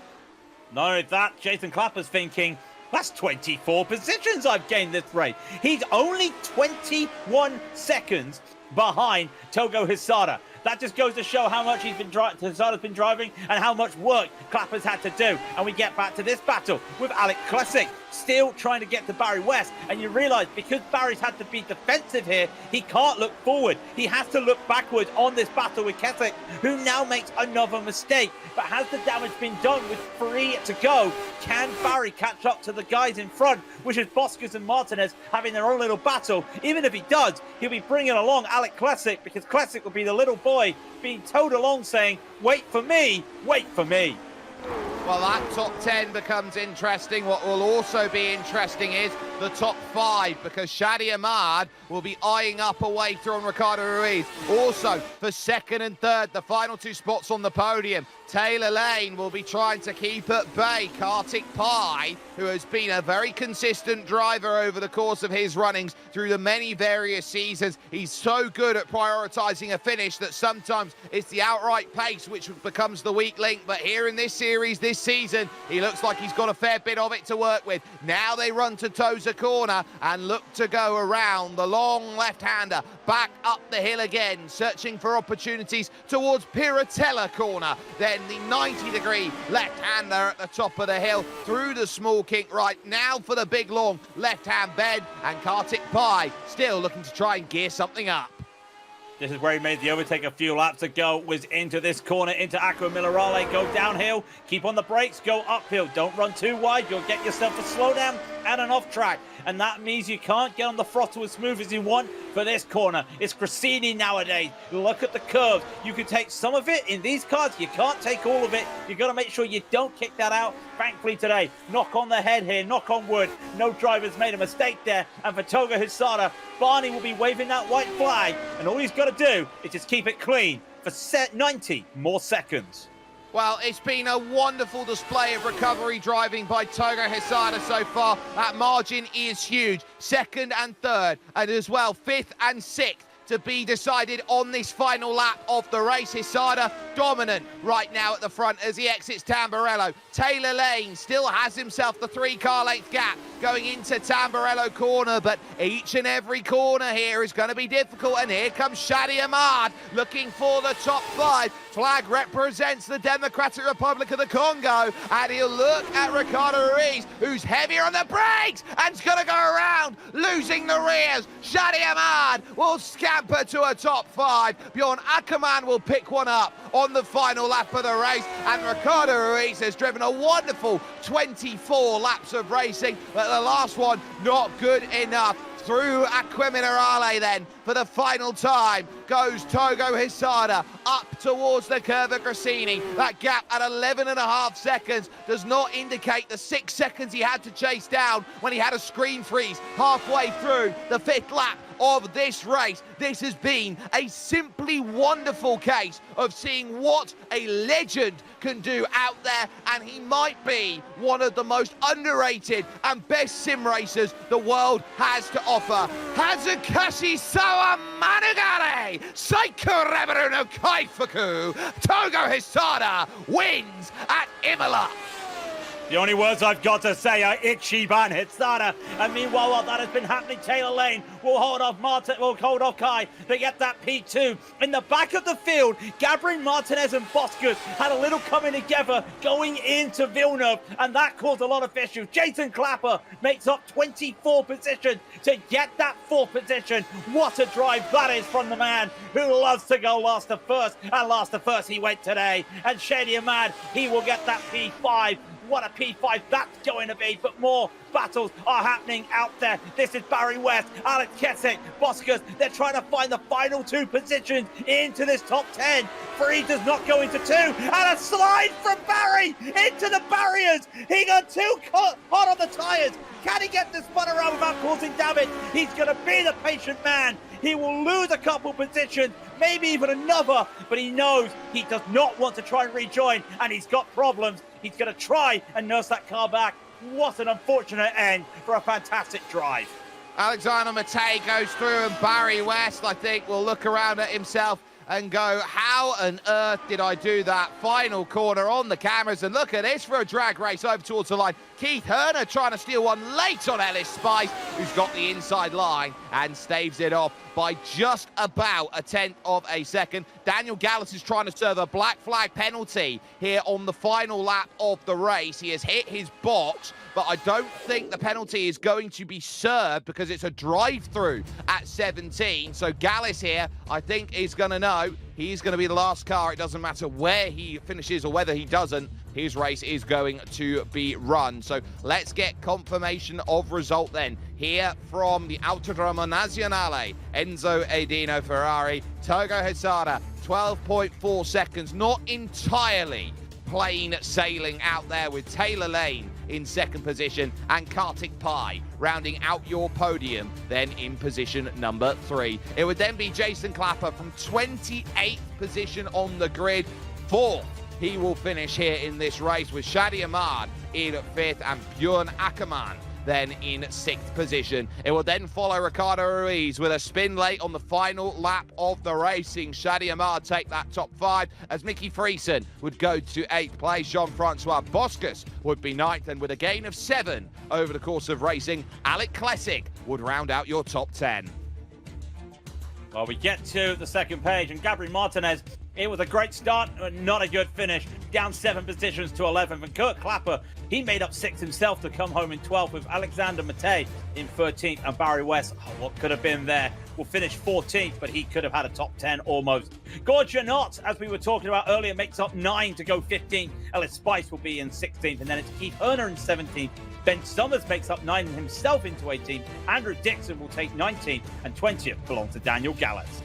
Not only that, Jason Clapper's thinking, that's 24 positions I've gained this race. He's only 21 seconds behind Togo Hesada. That just goes to show how much Hesada's been driving and how much work Clapper's had to do. And we get back to this battle with Alex Klesic still trying to get to Barry West. And you realize because Barry's had to be defensive here, he can't look forward. He has to look backwards on this battle with Klesic, who now makes another mistake. But has the damage been done with 3 to go? Can Barry catch up to the guys in front, which is Boscus and Martinez having their own little battle? Even if he does, he'll be bringing along Alex Klesic, because Klesic will be the little boy being towed along saying, wait for me, wait for me. Well, that top 10 becomes interesting. What will also be interesting is the top 5, because Shadi Ahmad will be eyeing up a way through on Ricardo Ruiz. Also, for 2nd and 3rd, the final 2 spots on the podium, Taylor Lane will be trying to keep at bay Kartik Pai, who has been a very consistent driver over the course of his runnings through the many various seasons. He's so good at prioritising a finish that sometimes it's the outright pace which becomes the weak link. But here in this series, this season, he looks like he's got a fair bit of it to work with. Now they run to Tosa Corner and look to go around the long left-hander, back up the hill again, searching for opportunities towards Piratella Corner. Then the 90-degree left-hander at the top of the hill, through the small kink right. Now for the big long left-hand bend, and Kartik Pai still looking to try and gear something up. This is where he made the overtake a few laps ago, was into this corner, into Aqua Minerale. Go downhill, keep on the brakes, go uphill. Don't run too wide, you'll get yourself a slowdown and an off track. And that means you can't get on the throttle as smooth as you want for this corner. It's Grassini nowadays. Look at the curves. You can take some of it in these cars. You can't take all of it. You've got to make sure you don't kick that out. Thankfully today, knock on the head here, knock on wood. No driver's made a mistake there. And for Toga Hisada, Barney will be waving that white flag. And all he's got to do is just keep it clean for 90 more seconds. Well, it's been a wonderful display of recovery driving by Togo Hisada so far. That margin is huge. 2nd and 3rd, and as well 5th and 6th to be decided on this final lap of the race. Hisada dominant right now at the front as he exits Tamburello. Taylor Lane still has himself the 3-car length gap going into Tamburello Corner, but each and every corner here is going to be difficult. And here comes Shadi Ahmad looking for the top 5. Flag represents the Democratic Republic of the Congo, and he'll look at Ricardo Ruiz, who's heavier on the brakes and's going to go around, losing the rears. Shadi Ahmad will scamper to a top 5. Bjorn Ackermann will pick one up on the final lap of the race, and Ricardo Ruiz has driven a wonderful 24 laps of racing, but the last one not good enough. Through Aqua Minerale then, for the final time, goes Togo Hisada up towards the curve of Grassini. That gap at 11.5 seconds does not indicate the 6 seconds he had to chase down when he had a screen freeze halfway through the 5th lap of this race. This has been a simply wonderful case of seeing what a legend can do out there, and he might be one of the most underrated and best sim racers the world has to offer. Hazukashi Sawa Manugare, Saiko Reberu no Kaifuku, Togo Hisada wins at Imola. The only words I've got to say are Ichiban Hisada. And meanwhile, while that has been happening, Taylor Lane will hold off Kai to get that P2. In the back of the field, Gabriel Martinez and Boscus had a little coming together going into Villeneuve, and that caused a lot of issues. Jason Clapper makes up 24 positions to get that 4th position. What a drive that is from the man who loves to go last to first, and last to first he went today. And Shady Ahmad, he will get that P5. What a P5 that's going to be, but more battles are happening out there. This is Barry West, Alex Keswick, Boscus. They're trying to find the final 2 positions into this top 10. Prix does not go into 2, and a slide from Barry into the barriers. He got too hot on the tyres. Can he get this spun around without causing damage? He's going to be the patient man. He will lose a couple positions, maybe even another, but he knows he does not want to try and rejoin, and he's got problems. He's going to try and nurse that car back. What an unfortunate end for a fantastic drive. Alexander Matei goes through, and Barry West, I think, will look around at himself and go, how on earth did I do that? Final corner on the cameras, and look at this for a drag race over towards the line. Keith Herner trying to steal one late on Ellis Spice, who's got the inside line and staves it off by just about a tenth of a second. Daniel Gallus is trying to serve a black flag penalty here on the final lap of the race. He has hit his box, but I don't think the penalty is going to be served because it's a drive-through at 17. So Gallus here, I think, is going to know he's going to be the last car. It doesn't matter where he finishes or whether he doesn't. His race is going to be run. So let's get confirmation of result then. Here from the Autodromo Nazionale, Enzo Edino Ferrari, Togo Hesada, 12.4 seconds. Not entirely plain sailing out there with Taylor Lane in second position and Kartik Pai rounding out your podium then in position number 3. It would then be Jason Clapper from 28th position on the grid. 4th, he will finish here in this race with Shadi Ahmad in 5th and Bjorn Ackermann then in 6th position. It will then follow Ricardo Ruiz with a spin late on the final lap of the race, seeing Shadi Ahmad take that top 5 as Mickey Friesen would go to 8th place. Jean-Francois Boscus would be 9th, and with a gain of 7 over the course of racing, Alec Klessig would round out your top 10. Well, we get to the second page, and Gabriel Martinez, it was a great start, but not a good finish. Down 7 positions to 11th. And Kurt Clapper, he made up 6 himself to come home in 12th with Alexander Matei in 13th. And Barry West, what could have been there, will finish 14th, but he could have had a top 10 almost. Gord Janot, as we were talking about earlier, makes up 9 to go 15th. Ellis Spice will be in 16th. And then it's Keith Herner in 17th. Ben Summers makes up 9 himself into 18th. Andrew Dixon will take 19th, and 20th belongs to Daniel Gallus.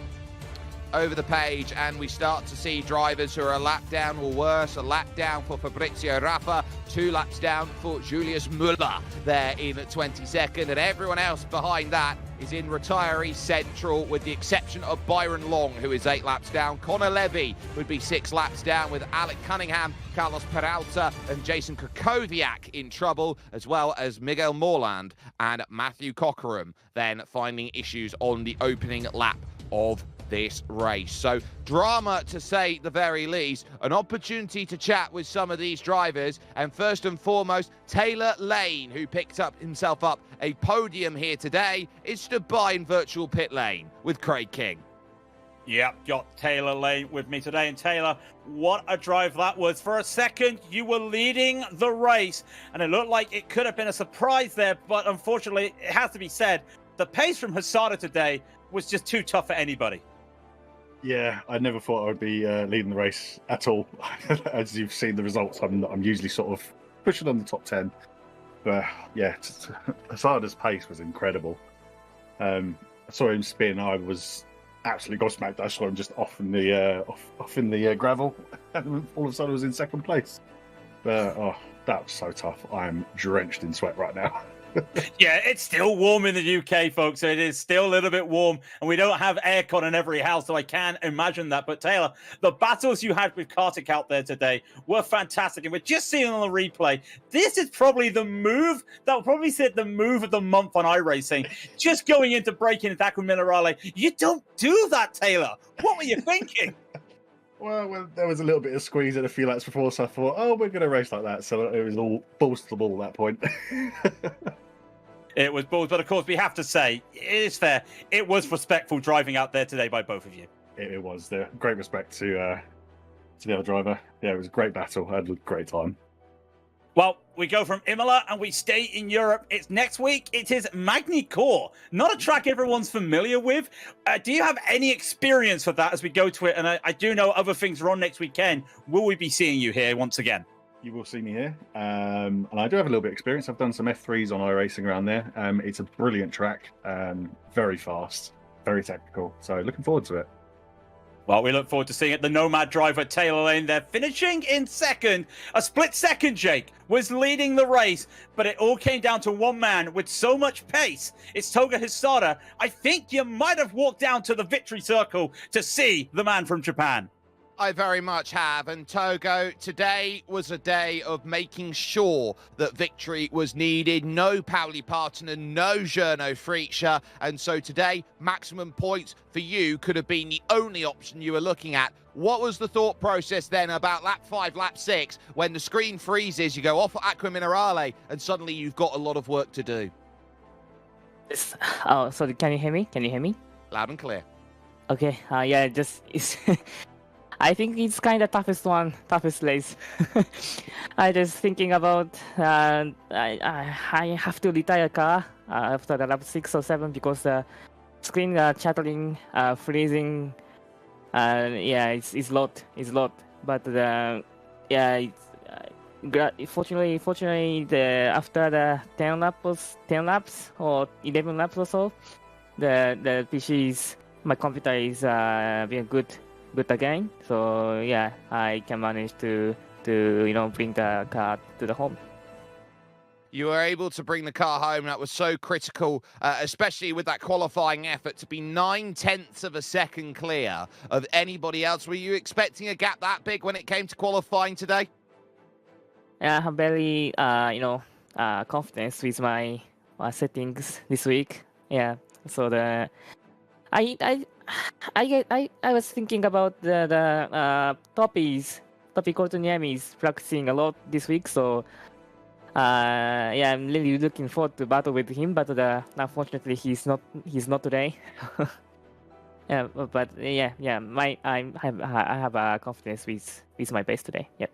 Over the page, and we start to see drivers who are a lap down or worse. A lap down for Fabrizio Raffa, 2 laps down for Julius Müller there in 22nd, and everyone else behind that is in retiree central, with the exception of Byron Long, who is 8 laps down. Connor Levy would be 6 laps down, with Alec Cunningham, Carlos Peralta and Jason Krakowiak in trouble, as well as Miguel Morland and Matthew Cockerham then finding issues on the opening lap of this race. So drama, to say the very least. An opportunity to chat with some of these drivers, and first and foremost, Taylor Lane, who picked up himself up a podium here today, is stood by in virtual pit lane with Craig King. Yep, got Taylor Lane with me today. And Taylor, what a drive that was. For a second, you were leading the race, and it looked like it could have been a surprise there, but unfortunately, it has to be said, the pace from Hesada today was just too tough for anybody. Yeah, I never thought I would be leading the race at all. As you've seen the results, I'm usually sort of pushing on the top 10. But yeah, Hesada's pace was incredible. I saw him spin. I was absolutely gobsmacked. I saw him just off in the gravel, and all of a sudden I was in second place. But that was so tough. I am drenched in sweat right now. Yeah, it's still warm in the UK, folks. So it is still a little bit warm, and we don't have aircon in every house, so I can imagine that. But Taylor, the battles you had with Kartik out there today were fantastic, and we're just seeing on the replay, this is probably the move that will probably set the move of the month on iRacing. Just going into braking with Acqua Minerale. You don't do that, Taylor. What were you thinking? Well, there was a little bit of squeeze in a few laps before, so I thought, we're going to race like that. So it was all balls to the ball at that point. It was balls, but of course we have to say, it is fair. It was respectful driving out there today by both of you. It was there. Great respect to the other driver. Yeah, it was a great battle. I had a great time. Well, we go from Imola and we stay in Europe. It's next week. It is Magny-Cours, not a track everyone's familiar with. Do you have any experience with that as we go to it? And I do know other things are on next weekend. Will we be seeing you here once again? You will see me here. And I do have a little bit of experience. I've done some F3s on iRacing around there. It's a brilliant track. Very fast, very technical. So looking forward to it. Well, we look forward to seeing it. The Nomad driver, Taylor Lane, there finishing in second. A split second, Jake, was leading the race, but it all came down to one man with so much pace. It's Toga Hesada. I think you might have walked down to the victory circle to see the man from Japan. I very much have. And Togo, today was a day of making sure that victory was needed. No Pauli Partonen, no Journo Frietscher. And so today, maximum points for you could have been the only option you were looking at. What was the thought process then about lap 5, lap 6, when the screen freezes, you go off Aqua Minerale, and suddenly you've got a lot of work to do? Oh, sorry, can you hear me? Can you hear me? Loud and clear. Okay, yeah, just it's I think it's kind of toughest race. I just thinking about I have to retire car after the lap 6 or 7 because the screen chattering, freezing. Yeah, it's lot. But yeah, fortunately, after the 10 laps or 11 laps or so, the PC's my computer is being good again. So yeah, I can manage to bring the car to the home. You were able to bring the car home. That was so critical, especially with that qualifying effort to be 9/10 of a second clear of anybody else. Were you expecting a gap that big when it came to qualifying today? Yeah, I'm very confident with my settings this week. Yeah, so I was thinking about the Topi Courtniemi is practicing a lot this week, so yeah, I'm really looking forward to battle with him. But unfortunately, he's not today. Yeah, but yeah, I have confidence with my base today. Yep.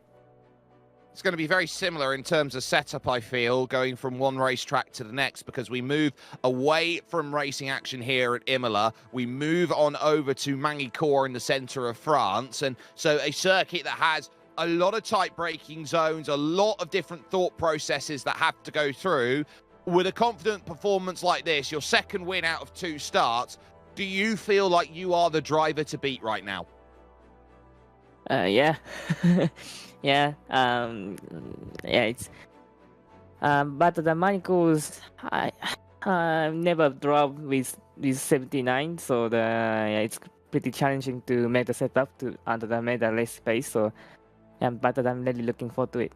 It's going to be very similar in terms of setup, I feel, going from one racetrack to the next, because we move away from racing action here at Imola. We move on over to Magny-Cours in the centre of France. And so a circuit that has a lot of tight braking zones, a lot of different thought processes that have to go through. With a confident performance like this, your second win out of 2 starts, do you feel like you are the driver to beat right now? Yeah. Yeah, it's but the Magny-Cours I never drove with 79, so it's pretty challenging to make the setup to under the meta race space. So yeah, but I'm really looking forward to it.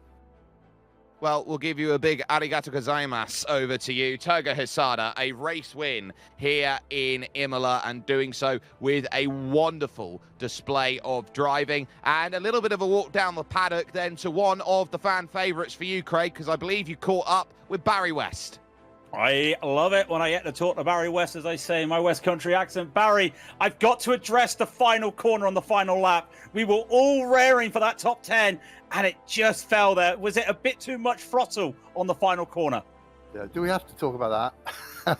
Well, we'll give you a big arigato gozaimasu over to you. Toga Hisada, a race win here in Imola, and doing so with a wonderful display of driving and a little bit of a walk down the paddock then to one of the fan favourites for you, Craig, because I believe you caught up with Barry West. I love it when I get to talk to Barry West, as I say in my West Country accent. Barry, I've got to address the final corner on the final lap. We were all raring for that top 10, and it just fell there. Was it a bit too much throttle on the final corner? Yeah, do we have to talk about that?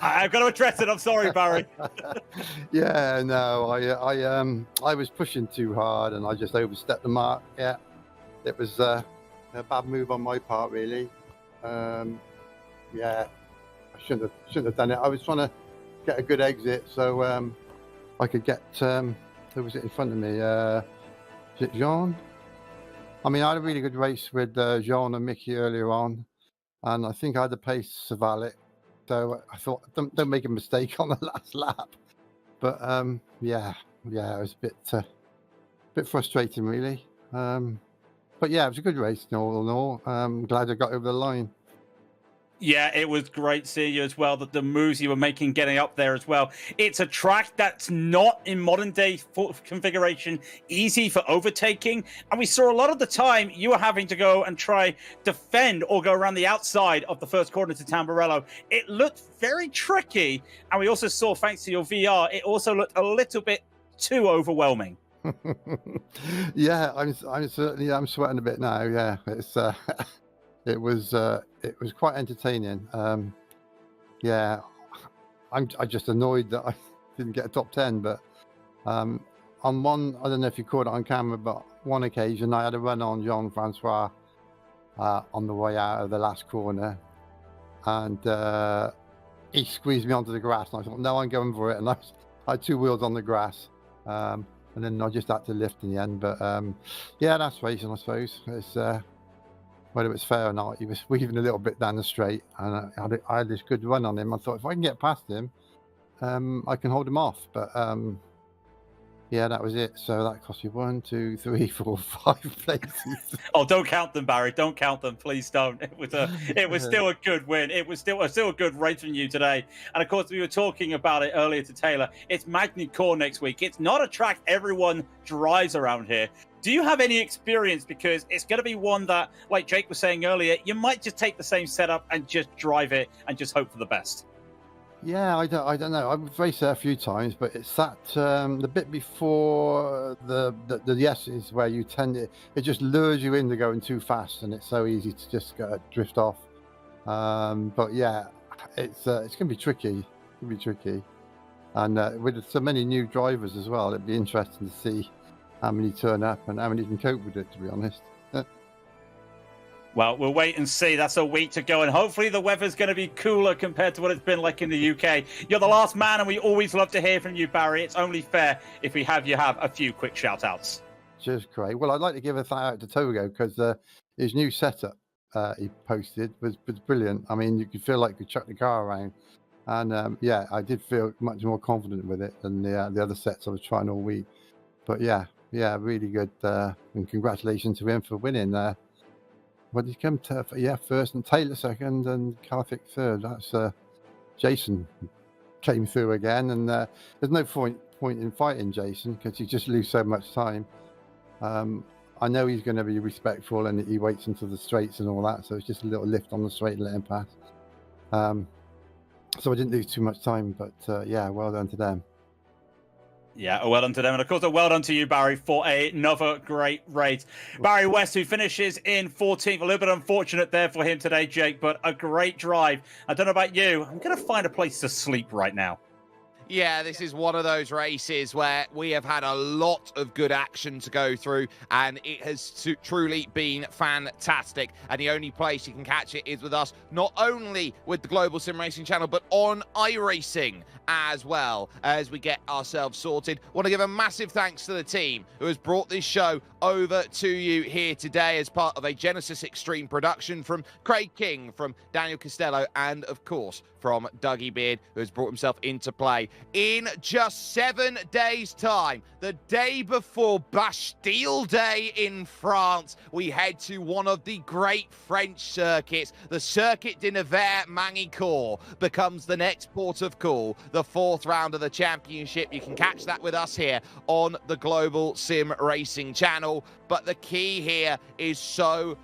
I've got to address it. I'm sorry, Barry. Yeah, no, I was pushing too hard, and I just overstepped the mark. Yeah, it was a bad move on my part, really. Yeah, I shouldn't have done it. I was trying to get a good exit so I could get who was it in front of me? Is it Jean? I mean, I had a really good race with Jean and Mickey earlier on, and I think I had the pace to Valet. So I thought, don't make a mistake on the last lap. But yeah, it was a bit frustrating, really. But yeah, it was a good race, all in all. I'm glad I got over the line. Yeah, it was great seeing you as well, that the moves you were making getting up there as well. It's a track that's not in modern day configuration easy for overtaking. And we saw a lot of the time you were having to go and try defend or go around the outside of the first corner to Tamburello. It looked very tricky. And we also saw, thanks to your VR, it also looked a little bit too overwhelming. Yeah, I'm sweating a bit now. Yeah, it's it was quite entertaining. Yeah, I'm just annoyed that I didn't get a top 10. But on one, I don't know if you caught it on camera, but one occasion I had a run on Jean-Francois on the way out of the last corner, and he squeezed me onto the grass, and I thought, no, I'm going for it, and I had 2 wheels on the grass, and then I just had to lift in the end. But yeah, that's racing, I suppose. It's whether it's fair or not, he was weaving a little bit down the straight, and I had this good run on him. I thought, if I can get past him, I can hold him off. But yeah, that was it. So that cost you 1, 2, 3, 4, 5 places. Oh, don't count them, Barry. Don't count them, please don't. It was still a good win. It was still a good race from you today. And of course, we were talking about it earlier to Taylor. It's Magny Core next week. It's not a track everyone drives around here. Do you have any experience? Because it's going to be one that, like Jake was saying earlier, you might just take the same setup and just drive it and just hope for the best. Yeah, I don't know. I've raced there a few times, but it's that the bit before the S's where you it just lures you into going too fast, and it's so easy to just drift off. But yeah, it's going to be tricky. It's going to be tricky, and with so many new drivers as well, it'd be interesting to see how many turn up and how many can cope with it. To be honest. Well, we'll wait and see. That's a week to go, and hopefully the weather's going to be cooler compared to what it's been like in the UK. You're the last man, and we always love to hear from you, Barry. It's only fair if we have you have a few quick shout-outs. Cheers, Craig. Well, I'd like to give a shout out to Togo because his new setup he posted was brilliant. I mean, you could feel like you could chuck the car around. And yeah, I did feel much more confident with it than the other sets I was trying all week. But yeah, really good. And congratulations to him for winning. What did he come to? Yeah, first, and Taylor second, and Karthik third. That's Jason came through again, and there's no point in fighting Jason because you just lose so much time. I know he's going to be respectful, and he waits until the straights and all that, so it's just a little lift on the straight and let him pass. So I didn't lose too much time, but yeah, well done to them. Yeah, well done to them. And of course, a well done to you, Barry, for another great race. Barry West, who finishes in 14th. A little bit unfortunate there for him today, Jake, but a great drive. I don't know about you. I'm going to find a place to sleep right now. Yeah, this is one of those races where we have had a lot of good action to go through, and it has truly been fantastic. And the only place you can catch it is with us, not only with the Global SimRacing Channel, but on iRacing as well, as we get ourselves sorted. Want to give a massive thanks to the team who has brought this show over to you here today as part of a Genesis Extreme production, from Craig King, from Daniel Costello, and of course from Dougie Beard, who has brought himself into play. In just 7 days' time, the day before Bastille Day in France, we head to one of the great French circuits. The Circuit de Nevers-Magny-Cours becomes the next port of call, the 4th round of the championship. You can catch that with us here on the Global Sim Racing Channel. But the key here is so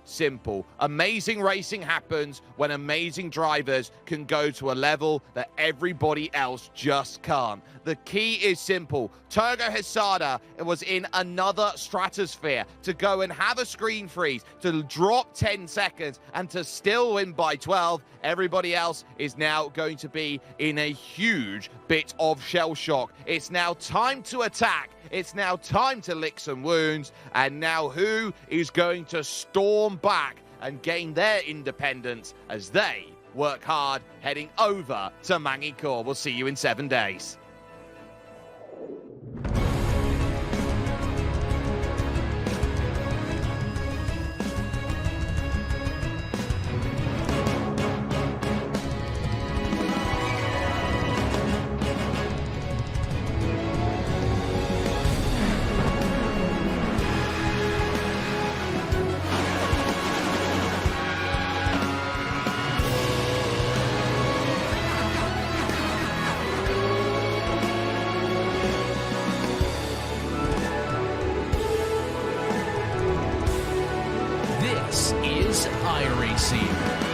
simple. Amazing racing happens when amazing drivers can go to a level that everybody else just can't. The key is simple. Turgo Hesada was in another stratosphere to go and have a screen freeze, to drop 10 seconds, and to still win by 12. Everybody else is now going to be in a huge bit of shell shock. It's now time to attack. It's now time to lick some wounds. And now who is going to storm back and gain their independence as they work hard heading over to Magny-Cours? We'll see you in 7 days. This is iRacing.